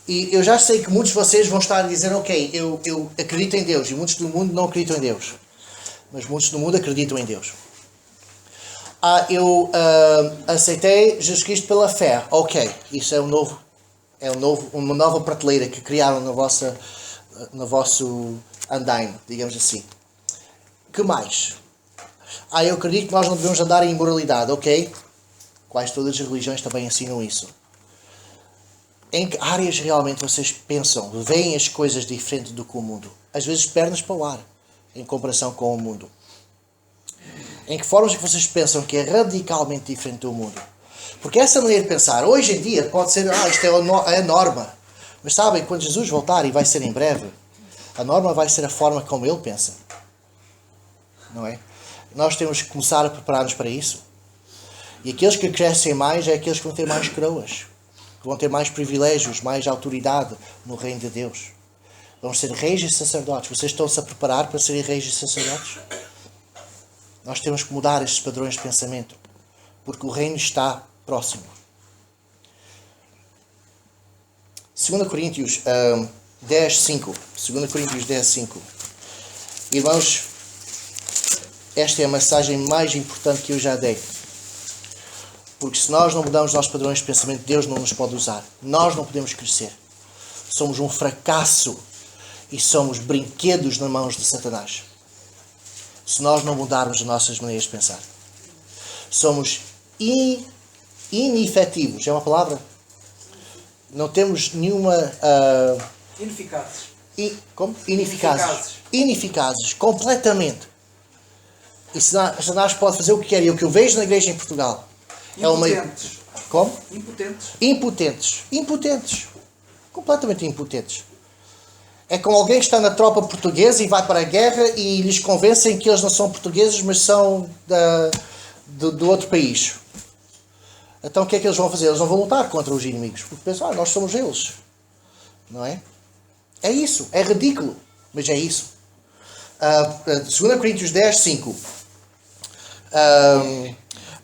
E eu já sei que muitos de vocês vão estar a dizer: ok, eu acredito em Deus. E muitos do mundo não acreditam em Deus. Mas muitos do mundo acreditam em Deus. Eu aceitei Jesus Cristo pela fé. Ok, isso é uma nova prateleira que criaram no vosso andaime, digamos assim. Que mais? Eu acredito que nós não devemos andar em imoralidade. Ok, quase todas as religiões também ensinam isso. Em que áreas realmente vocês pensam, veem as coisas diferente do que o mundo? Às vezes pernas para o ar, em comparação com o mundo. Em que formas é que vocês pensam que é radicalmente diferente do mundo? Porque essa maneira de pensar, hoje em dia, pode ser: isto é a norma. Mas sabem, quando Jesus voltar, e vai ser em breve, a norma vai ser a forma como Ele pensa. Não é? Nós temos que começar a preparar-nos para isso. E aqueles que crescem mais é aqueles que vão ter mais coroas. Que vão ter mais privilégios, mais autoridade no reino de Deus. Vão ser reis e sacerdotes. Vocês estão-se a preparar para serem reis e sacerdotes? Nós temos que mudar estes padrões de pensamento. Porque o reino está próximo. 2 Coríntios 10:5. 2 Coríntios 10:5. Irmãos, esta é a mensagem mais importante que eu já dei. Porque se nós não mudarmos os nossos padrões de pensamento, Deus não nos pode usar. Nós não podemos crescer. Somos um fracasso e somos brinquedos nas mãos de Satanás. Se nós não mudarmos as nossas maneiras de pensar. Somos inefetivos. É uma palavra? Não temos nenhuma... Ineficazes. Como? Ineficazes. Ineficazes. Completamente. E Satanás pode fazer o que quer. E o que eu vejo na igreja em Portugal... Impotentes. Como? Impotentes. Impotentes. Impotentes. Completamente impotentes. É como alguém que está na tropa portuguesa e vai para a guerra e lhes convencem que eles não são portugueses, mas são do outro país. Então o que é que eles vão fazer? Eles não vão lutar contra os inimigos, porque pensam, nós somos eles. Não é? É isso. É ridículo, mas é isso. 2 Coríntios 10, 5.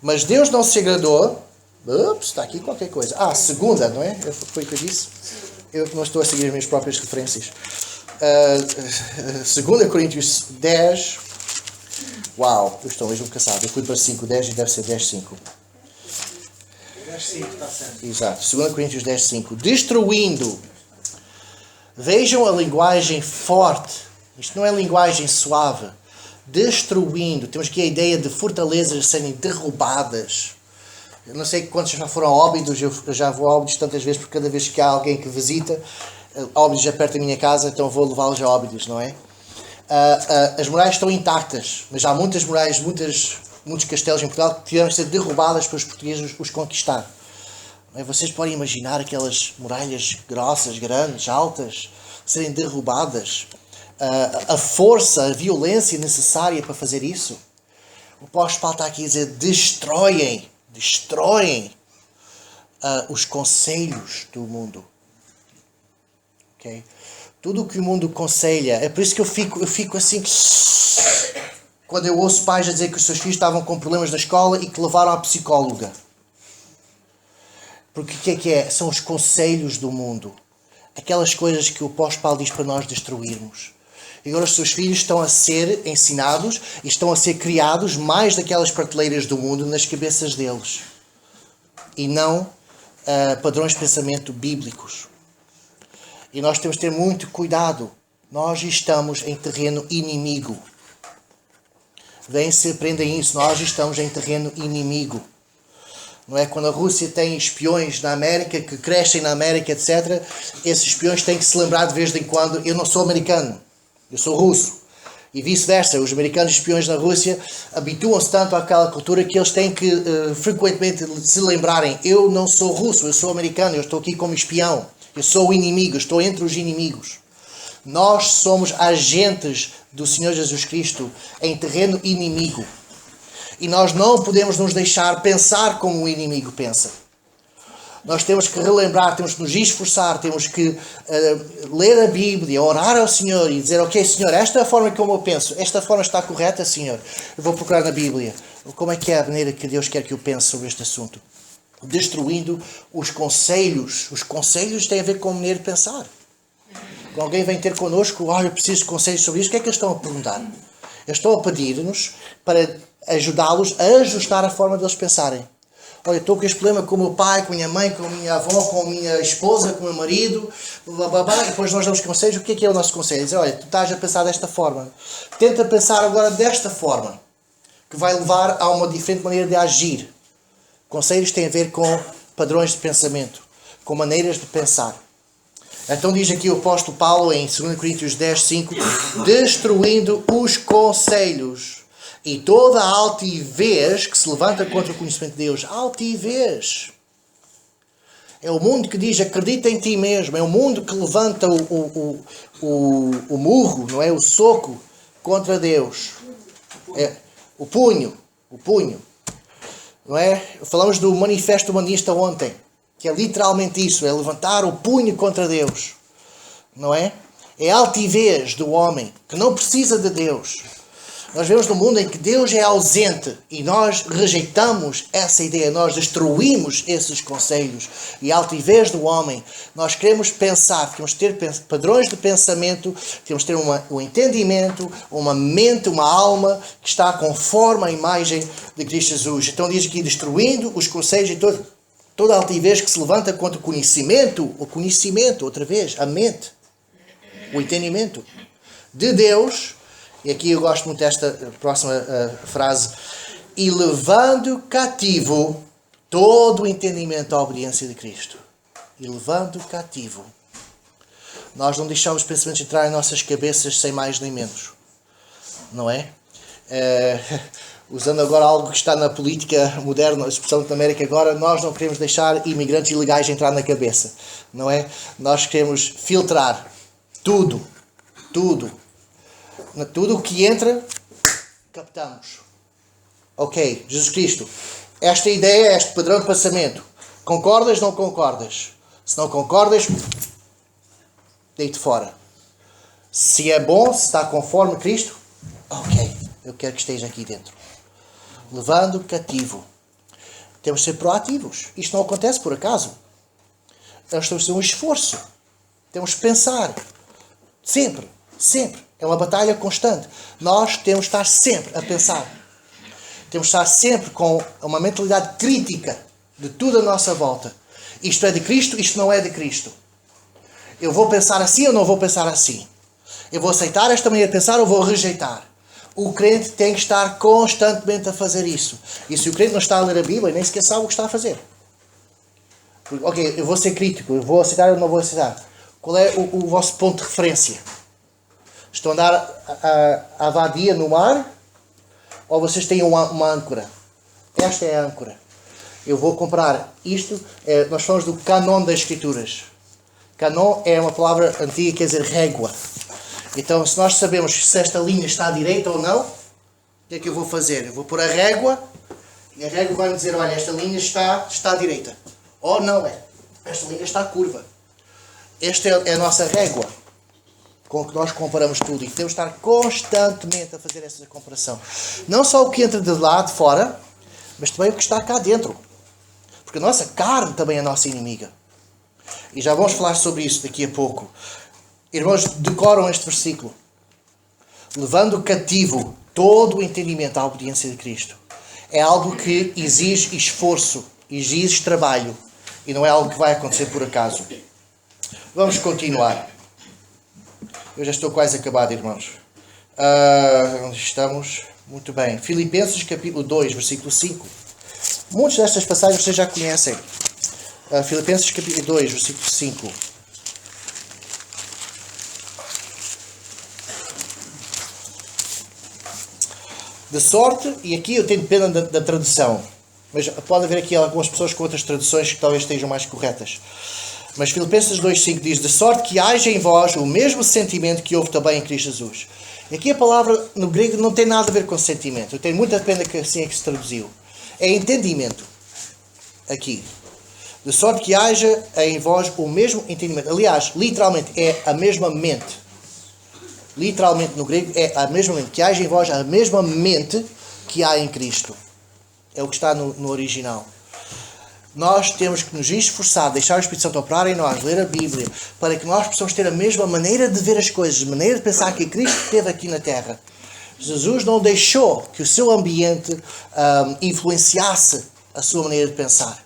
Mas Deus não se agradou. Ups, está aqui qualquer coisa. Segunda, não é? Foi o que eu disse. Eu não estou a seguir as minhas próprias referências. 2 Coríntios 10. Uau, eu estou mesmo cansado. Eu fui para 5, 10 e deve ser 10, 5. 10, 5, está certo. Exato. 2 Coríntios 10, 5. Destruindo. Vejam a linguagem forte. Isto não é linguagem suave. Destruindo. Temos aqui a ideia de fortalezas serem derrubadas. Eu não sei quantos já foram a Óbidos. Eu já vou a Óbidos tantas vezes, porque cada vez que há alguém que visita, Óbidos é perto da minha casa, então vou levá-los a Óbidos, não é? As muralhas estão intactas, mas há muitas muralhas, muitos castelos em Portugal que tiveram de ser derrubadas para os portugueses os conquistar. Vocês podem imaginar aquelas muralhas grossas, grandes, altas, serem derrubadas? A força, a violência necessária para fazer isso? O apóstolo Paulo está aqui a dizer, destroem os conselhos do mundo. Okay? Tudo o que o mundo conselha. É por isso que eu fico assim, quando eu ouço pais a dizer que os seus filhos estavam com problemas na escola e que levaram à psicóloga. Porque o que é? São os conselhos do mundo. Aquelas coisas que o apóstolo Paulo diz para nós destruirmos. E agora os seus filhos estão a ser ensinados e estão a ser criados mais daquelas prateleiras do mundo nas cabeças deles. E não padrões de pensamento bíblicos. E nós temos de ter muito cuidado. Nós estamos em terreno inimigo. Vêm-se, aprendem isso. Nós estamos em terreno inimigo. Não é? Quando a Rússia tem espiões na América, que crescem na América, etc., esses espiões têm que se lembrar de vez em quando, eu não sou americano, eu sou russo. E vice-versa, os americanos espiões na Rússia habituam-se tanto àquela cultura que eles têm que frequentemente se lembrarem, eu não sou russo, eu sou americano, eu estou aqui como espião, eu sou o inimigo, eu estou entre os inimigos. Nós somos agentes do Senhor Jesus Cristo em terreno inimigo. E nós não podemos nos deixar pensar como o inimigo pensa. Nós temos que relembrar, temos que nos esforçar, temos que ler a Bíblia, orar ao Senhor e dizer, ok, Senhor, esta é a forma como eu penso, esta forma está correta, Senhor. Eu vou procurar na Bíblia. Como é que é a maneira que Deus quer que eu pense sobre este assunto? Destruindo os conselhos. Os conselhos têm a ver com a maneira de pensar. Quando alguém vem ter connosco, eu preciso de conselhos sobre isto, o que é que eles estão a perguntar? Eles estão a pedir-nos para ajudá-los a ajustar a forma deles pensarem. Olha, estou com este problema com o meu pai, com a minha mãe, com a minha avó, com a minha esposa, com o meu marido, blá, blá, blá. E depois nós damos conselhos. O que é o nosso conselho? Dizer, olha, tu estás a pensar desta forma. Tenta pensar agora desta forma, que vai levar a uma diferente maneira de agir. Conselhos têm a ver com padrões de pensamento, com maneiras de pensar. Então diz aqui o apóstolo Paulo em 2 Coríntios 10, 5, destruindo os conselhos e toda a altivez que se levanta contra o conhecimento de Deus. Altivez. É o mundo que diz, acredita em ti mesmo. É o mundo que levanta o murro, não é? O soco contra Deus. É o punho. Não é? Falamos do manifesto humanista ontem. Que é literalmente isso, é levantar o punho contra Deus. Não é? É a altivez do homem, que não precisa de Deus. Nós vemos num mundo em que Deus é ausente e nós rejeitamos essa ideia, nós destruímos esses conselhos. E a altivez do homem, nós queremos pensar, temos que ter padrões de pensamento, temos que ter um entendimento, uma mente, uma alma que está conforme a imagem de Cristo Jesus. Então diz aqui, destruindo os conselhos e toda a altivez que se levanta contra o conhecimento, outra vez, a mente, o entendimento de Deus. E aqui eu gosto muito desta próxima frase. E levando cativo todo o entendimento à obediência de Cristo. E levando cativo. Nós não deixamos os pensamentos entrar em nossas cabeças sem mais nem menos. Não é? usando agora algo que está na política moderna, especialmente na América agora, nós não queremos deixar imigrantes ilegais entrar na cabeça, não é? Nós queremos filtrar tudo o que entra, captamos. Ok, Jesus Cristo, esta ideia, este padrão de pensamento, concordas, não concordas? Se não concordas, deite fora. Se é bom, se está conforme Cristo, ok, eu quero que esteja aqui dentro. Levando cativo. Temos de ser proativos. Isto não acontece por acaso. Nós temos de ter um esforço. Temos de pensar. Sempre. É uma batalha constante. Nós temos de estar sempre a pensar. Temos de estar sempre com uma mentalidade crítica de tudo à nossa volta. Isto é de Cristo, isto não é de Cristo. Eu vou pensar assim ou não vou pensar assim? Eu vou aceitar esta maneira de pensar ou vou rejeitar? O crente tem que estar constantemente a fazer isso. E se o crente não está a ler a Bíblia, nem sequer sabe o que está a fazer. Ok, eu vou ser crítico, eu vou aceitar ou não vou aceitar. Qual é o vosso ponto de referência? Estão a andar a vadia no mar? Ou vocês têm uma âncora? Esta é a âncora. Eu vou comprar isto. Nós falamos do canon das Escrituras. Canon é uma palavra antiga, quer dizer régua. Então, se nós sabemos se esta linha está à direita ou não, o que é que eu vou fazer? Eu vou pôr a régua e a régua vai me dizer, olha, esta linha está à direita. Ou não é. Esta linha está curva. Esta é a nossa régua com que nós comparamos tudo. E temos de estar constantemente a fazer essa comparação. Não só o que entra de lá de fora, mas também o que está cá dentro. Porque a nossa carne também é a nossa inimiga. E já vamos falar sobre isso daqui a pouco. Irmãos, decoram este versículo. Levando cativo todo o entendimento à obediência de Cristo. É algo que exige esforço, exige trabalho. E não é algo que vai acontecer por acaso. Vamos continuar. Eu já estou quase acabado, irmãos. Onde estamos? Muito bem. Filipenses capítulo 2, versículo 5. Muitas destas passagens vocês já conhecem. Filipenses capítulo 2, versículo 5. De sorte, e aqui eu tenho pena da tradução, mas pode haver aqui algumas pessoas com outras traduções que talvez estejam mais corretas. Mas Filipenses 2,5 diz, de sorte que haja em vós o mesmo sentimento que houve também em Cristo Jesus. E aqui a palavra no grego não tem nada a ver com sentimento. Eu tenho muita pena que assim é que se traduziu. É entendimento. Aqui. De sorte que haja em vós o mesmo entendimento. Aliás, literalmente é a mesma mente. Literalmente no grego é a mesma mente. Que haja em vós a mesma mente que há em Cristo. É o que está no original. Nós temos que nos esforçar, deixar o Espírito Santo operar em nós, ler a Bíblia, para que nós possamos ter a mesma maneira de ver as coisas, maneira de pensar que Cristo teve aqui na Terra. Jesus não deixou que o seu ambiente influenciasse a sua maneira de pensar.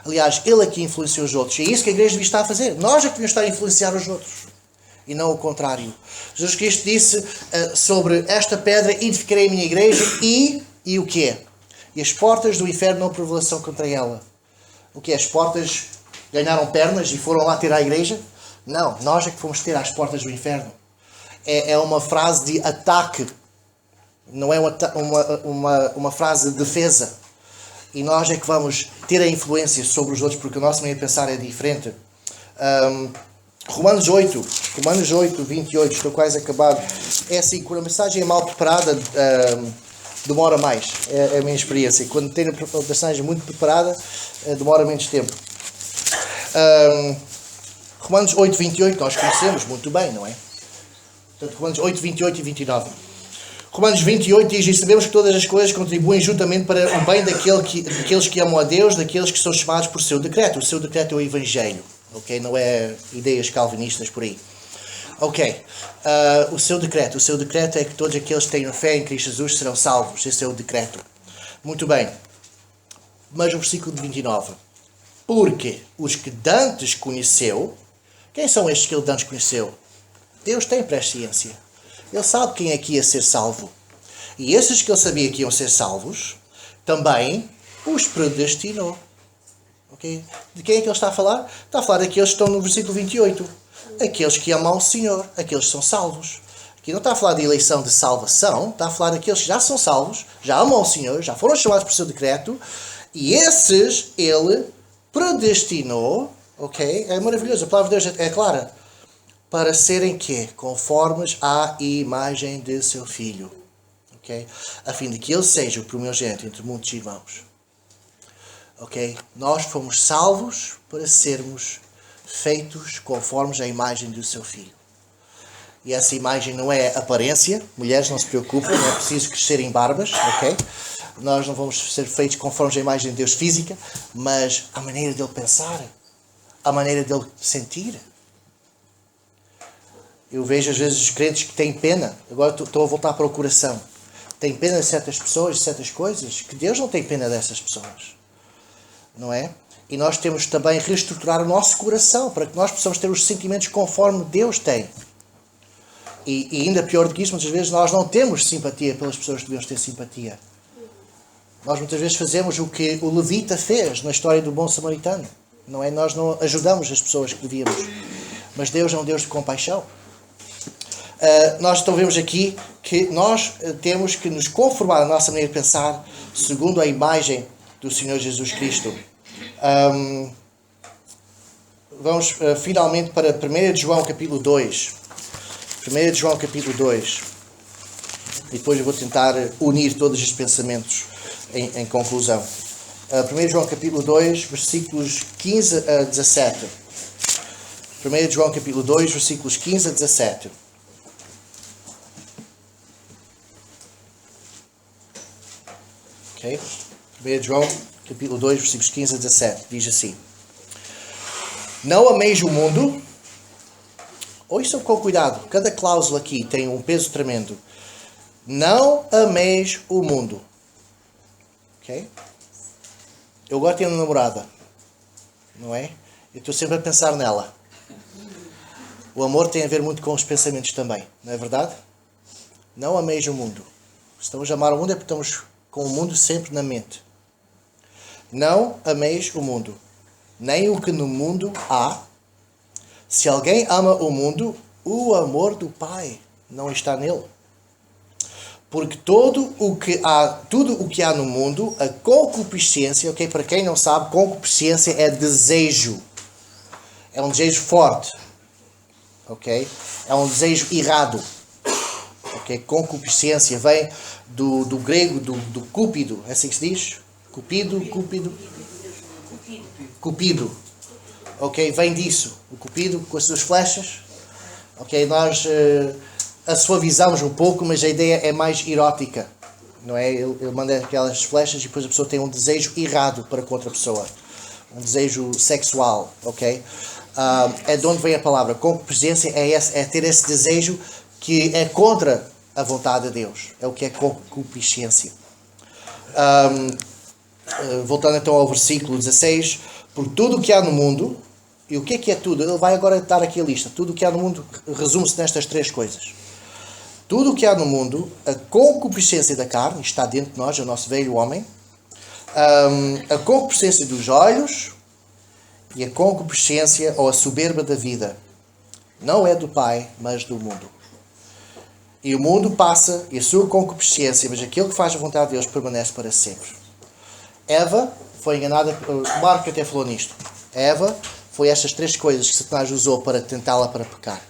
Aliás, Ele aqui influenciou os outros. E é isso que a igreja devia estar a fazer. Nós é que devíamos estar a influenciar os outros. E não o contrário. Jesus Cristo disse sobre esta pedra edificarei a minha igreja e o quê? E as portas do inferno não prevalecerão contra ela. O que é? As portas ganharam pernas e foram lá ter à igreja? Não, nós é que fomos ter às portas do inferno. É uma frase de ataque. Não é uma frase de defesa. E nós é que vamos ter a influência sobre os outros porque o nosso meio de pensar é diferente. Romanos 8, 28, estou quase acabado. É assim, quando a mensagem é mal preparada, demora mais. É a minha experiência. Quando tenho a mensagem muito preparada, demora menos tempo. Romanos 8, 28, nós conhecemos muito bem, não é? Portanto, Romanos 8, 28 e 29. Romanos 28 diz, e sabemos que todas as coisas contribuem juntamente para o bem daqueles que amam a Deus, daqueles que são chamados por seu decreto. O seu decreto é o Evangelho. Ok? Não é ideias calvinistas por aí. Ok. O seu decreto é que todos aqueles que têm fé em Cristo Jesus serão salvos. Esse é o decreto. Muito bem. Mas o versículo de 29. Porque os que dantes conheceu, quem são estes que ele dantes conheceu? Deus tem presciência. Ele sabe quem é que ia ser salvo. E esses que ele sabia que iam ser salvos, também os predestinou. Okay? De quem é que ele está a falar? Está a falar daqueles que estão no versículo 28. Aqueles que amam o Senhor. Aqueles que são salvos. Aqui não está a falar de eleição de salvação, está a falar daqueles que já são salvos, já amam ao Senhor, já foram chamados por seu decreto, e esses ele predestinou, ok? É maravilhoso, a palavra de Deus é clara. Para serem quê? Conformes à imagem de seu Filho. Ok? A fim de que ele seja o primogênito entre muitos irmãos. Ok? Nós fomos salvos para sermos feitos conformes à imagem do seu Filho. E essa imagem não é aparência. Mulheres, não se preocupem, não é preciso crescer em barbas. Ok? Nós não vamos ser feitos conformes à imagem de Deus física, mas a maneira dele pensar, a maneira dele sentir. Eu vejo às vezes os crentes que têm pena. Agora estou a voltar para o coração. Têm pena de certas pessoas, de certas coisas, que Deus não tem pena dessas pessoas. Não é? E nós temos também que reestruturar o nosso coração para que nós possamos ter os sentimentos conforme Deus tem. E ainda pior do que isso, muitas vezes nós não temos simpatia pelas pessoas que devemos ter simpatia. Nós muitas vezes fazemos o que o levita fez na história do bom samaritano. Não é? Nós não ajudamos as pessoas que devíamos. Mas Deus é um Deus de compaixão. Nós então vemos aqui que nós temos que nos conformar a nossa maneira de pensar segundo a imagem do Senhor Jesus Cristo. Vamos finalmente para 1 de João capítulo 2. 1 de João capítulo 2. E depois eu vou tentar unir todos os pensamentos em conclusão. 1 de João capítulo 2, versículos 15 a 17. 1 de João capítulo 2, versículos 15 a 17. Okay. 1 de João, capítulo 2, versículos 15 a 17, diz assim: Não ameis o mundo. Ouçam com cuidado, cada cláusula aqui tem um peso tremendo. Não ameis o mundo. Ok? Eu agora tenho uma namorada, não é? Eu estou sempre a pensar nela. O amor tem a ver muito com os pensamentos também, não é verdade? Não ameis o mundo. Se estamos a amar o mundo é porque estamos com o mundo sempre na mente. Não ameis o mundo, nem o que no mundo há. Se alguém ama o mundo, o amor do Pai não está nele. Porque tudo o que há no mundo, a concupiscência, ok? Para quem não sabe, concupiscência é desejo. É um desejo forte. Ok? É um desejo errado. Ok? Concupiscência vem do grego, do cúpido, é assim que se diz? Cupido. Ok? Vem disso. O cupido com as suas flechas. Ok? Nós a suavizamos um pouco, mas a ideia é mais erótica. Não é? Ele manda aquelas flechas e depois a pessoa tem um desejo errado para com outra pessoa. Um desejo sexual. Ok? É de onde vem a palavra. Concupiscência é ter esse desejo que é contra a vontade de Deus. É o que é concupiscência. Voltando então ao versículo 16. Por tudo o que há no mundo, e o que é tudo? Ele vai agora dar aqui a lista. Tudo o que há no mundo resume-se nestas três coisas. Tudo o que há no mundo, a concupiscência da carne, está dentro de nós, é o nosso velho homem, a concupiscência dos olhos e a concupiscência ou a soberba da vida. Não é do Pai, mas do mundo. E o mundo passa, e a sua concupiscência, mas aquele que faz a vontade de Deus permanece para sempre. Eva foi enganada, o Marco até falou nisto. Eva foi estas três coisas que Satanás usou para tentá-la para pecar.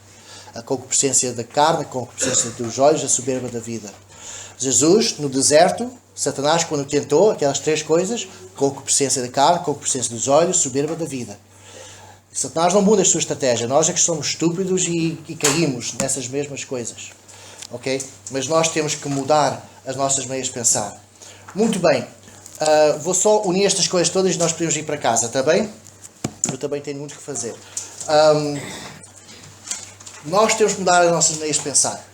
A concupiscência da carne, a concupiscência dos olhos, a soberba da vida. Jesus, no deserto, Satanás, quando tentou aquelas três coisas, concupiscência da carne, concupiscência dos olhos, soberba da vida. Satanás não muda a sua estratégia. Nós é que somos estúpidos e caímos nessas mesmas coisas. Ok? Mas nós temos que mudar as nossas maneiras de pensar. Muito bem. Vou só unir estas coisas todas e nós podemos ir para casa, está bem? Eu também tenho muito que fazer. Nós temos que mudar as nossas maneiras de pensar.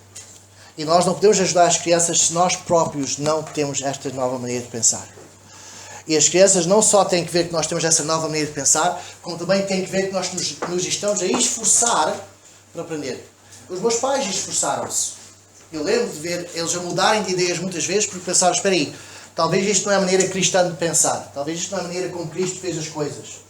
E nós não podemos ajudar as crianças se nós próprios não temos esta nova maneira de pensar. E as crianças não só têm que ver que nós temos essa nova maneira de pensar, como também têm que ver que nós nos estamos a esforçar para aprender. Os meus pais esforçaram-se. Eu lembro de ver eles a mudarem de ideias muitas vezes porque pensaram, espera aí, talvez isto não é a maneira cristã de pensar. Talvez isto não é a maneira como Cristo fez as coisas.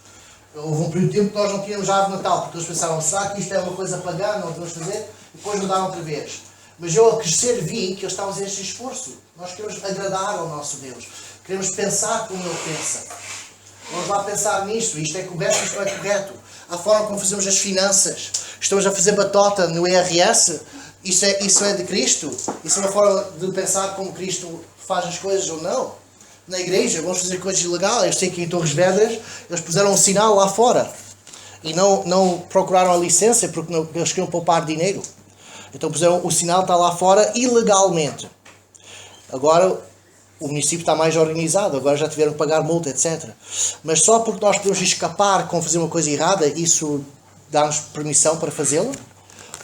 Houve um período de tempo que nós não tínhamos árvore de Natal, porque eles pensavam, será que isto é uma coisa pagã, não podemos fazer? Depois mudaram outra vez. Mas eu, a crescer, vi que eles estavam a fazer este esforço. Nós queremos agradar ao nosso Deus. Queremos pensar como Ele pensa. Vamos lá pensar nisto. Isto é correto, isto não é correto. A forma como fazemos as finanças. Estamos a fazer batota no IRS. Isso é de Cristo? Isso é uma forma de pensar como Cristo faz as coisas ou não? Na igreja, vamos fazer coisas ilegais. Eu sei que em Torres Vedras eles puseram um sinal lá fora. E não procuraram a licença porque eles queriam poupar dinheiro. Então puseram o sinal, está lá fora ilegalmente. Agora o município está mais organizado, agora já tiveram que pagar multa, etc. Mas só porque nós podemos escapar com fazer uma coisa errada, isso dá-nos permissão para fazê-lo?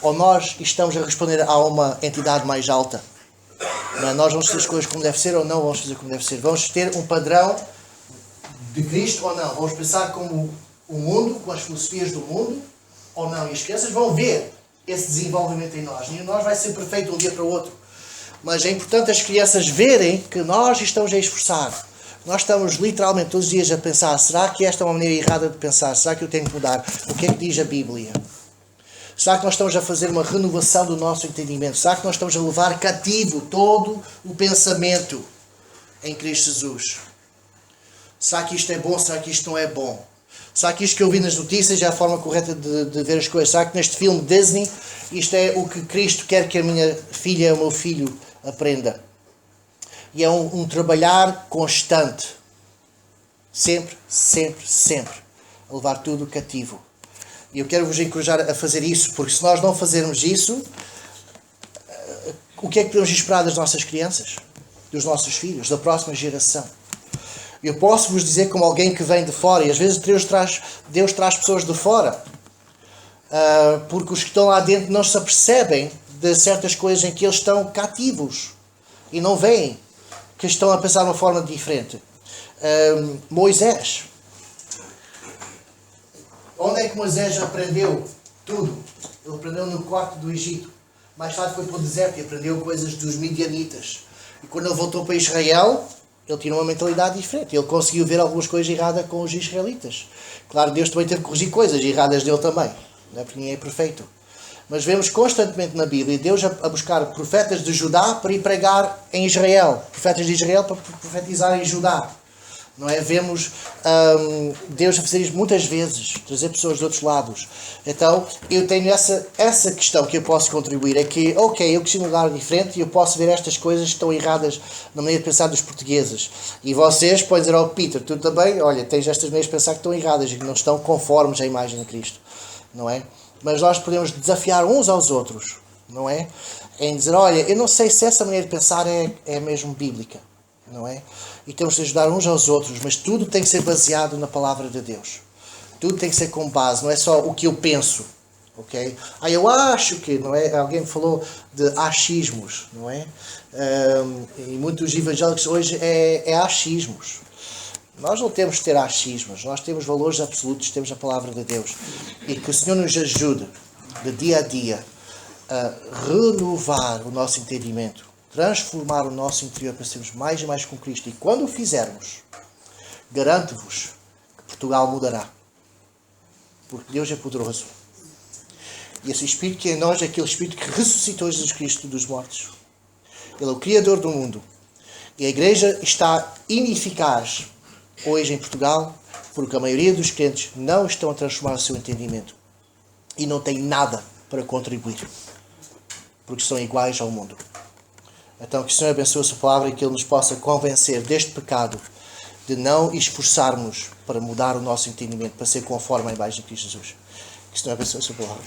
Ou nós estamos a responder a uma entidade mais alta? Não, nós vamos fazer as coisas como deve ser ou não vamos fazer como deve ser? Vamos ter um padrão de Cristo ou não? Vamos pensar como o mundo, com as filosofias do mundo ou não? E as crianças vão ver esse desenvolvimento em nós. E nós vai ser perfeito de um dia para o outro. Mas é importante as crianças verem que nós estamos a esforçar. Nós estamos literalmente todos os dias a pensar, será que esta é uma maneira errada de pensar? Será que eu tenho que mudar? O que é que diz a Bíblia? Será que nós estamos a fazer uma renovação do nosso entendimento? Será que nós estamos a levar cativo todo o pensamento em Cristo Jesus? Será que isto é bom? Será que isto não é bom? Será que isto que eu vi nas notícias é a forma correta de ver as coisas? Será que neste filme Disney isto é o que Cristo quer que a minha filha ou o meu filho aprenda? E é um trabalhar constante. Sempre, sempre, sempre. A levar tudo cativo. E eu quero vos encorajar a fazer isso, porque se nós não fazermos isso, o que é que podemos esperar das nossas crianças? Dos nossos filhos? Da próxima geração? Eu posso vos dizer como alguém que vem de fora, e às vezes Deus traz pessoas de fora, porque os que estão lá dentro não se apercebem de certas coisas em que eles estão cativos e não veem que estão a pensar de uma forma diferente. Moisés. Onde é que Moisés aprendeu tudo? Ele aprendeu no quarto do Egito. Mais tarde foi para o deserto e aprendeu coisas dos midianitas. E quando ele voltou para Israel, ele tinha uma mentalidade diferente. Ele conseguiu ver algumas coisas erradas com os israelitas. Claro, Deus também teve que corrigir coisas erradas dele também. Não é porque ninguém é perfeito. Mas vemos constantemente na Bíblia Deus a buscar profetas de Judá para ir pregar em Israel. Profetas de Israel para profetizar em Judá. Não é? Vemos Deus a fazer isso muitas vezes. Trazer pessoas de outros lados. Então, eu tenho essa questão que eu posso contribuir. É que, ok, eu cresci num lugar diferente e eu posso ver estas coisas que estão erradas na maneira de pensar dos portugueses. E vocês podem dizer ao Peter, tu também, olha, tens estas maneiras de pensar que estão erradas e que não estão conformes à imagem de Cristo. Não é? Mas nós podemos desafiar uns aos outros. Não é? Em dizer, olha, eu não sei se essa maneira de pensar é mesmo bíblica. Não é? E temos de ajudar uns aos outros, mas tudo tem que ser baseado na palavra de Deus. Tudo tem que ser com base, não é só o que eu penso, ok? Eu acho que, não é? Alguém falou de achismos, não é? E muitos evangélicos hoje é achismos. Nós não temos de ter achismos, nós temos valores absolutos, temos a palavra de Deus. E que o Senhor nos ajude, de dia a dia, a renovar o nosso entendimento. Transformar o nosso interior para sermos mais e mais com Cristo. E quando o fizermos, garanto-vos que Portugal mudará. Porque Deus é poderoso. E esse Espírito que é em nós é aquele Espírito que ressuscitou Jesus Cristo dos mortos. Ele é o Criador do mundo. E a Igreja está ineficaz hoje em Portugal porque a maioria dos crentes não estão a transformar o seu entendimento. E não têm nada para contribuir. Porque são iguais ao mundo. Então que o Senhor abençoe a sua palavra e que Ele nos possa convencer deste pecado, de não esforçarmos para mudar o nosso entendimento, para ser conforme à imagem de Cristo Jesus. Que o Senhor abençoe a sua palavra.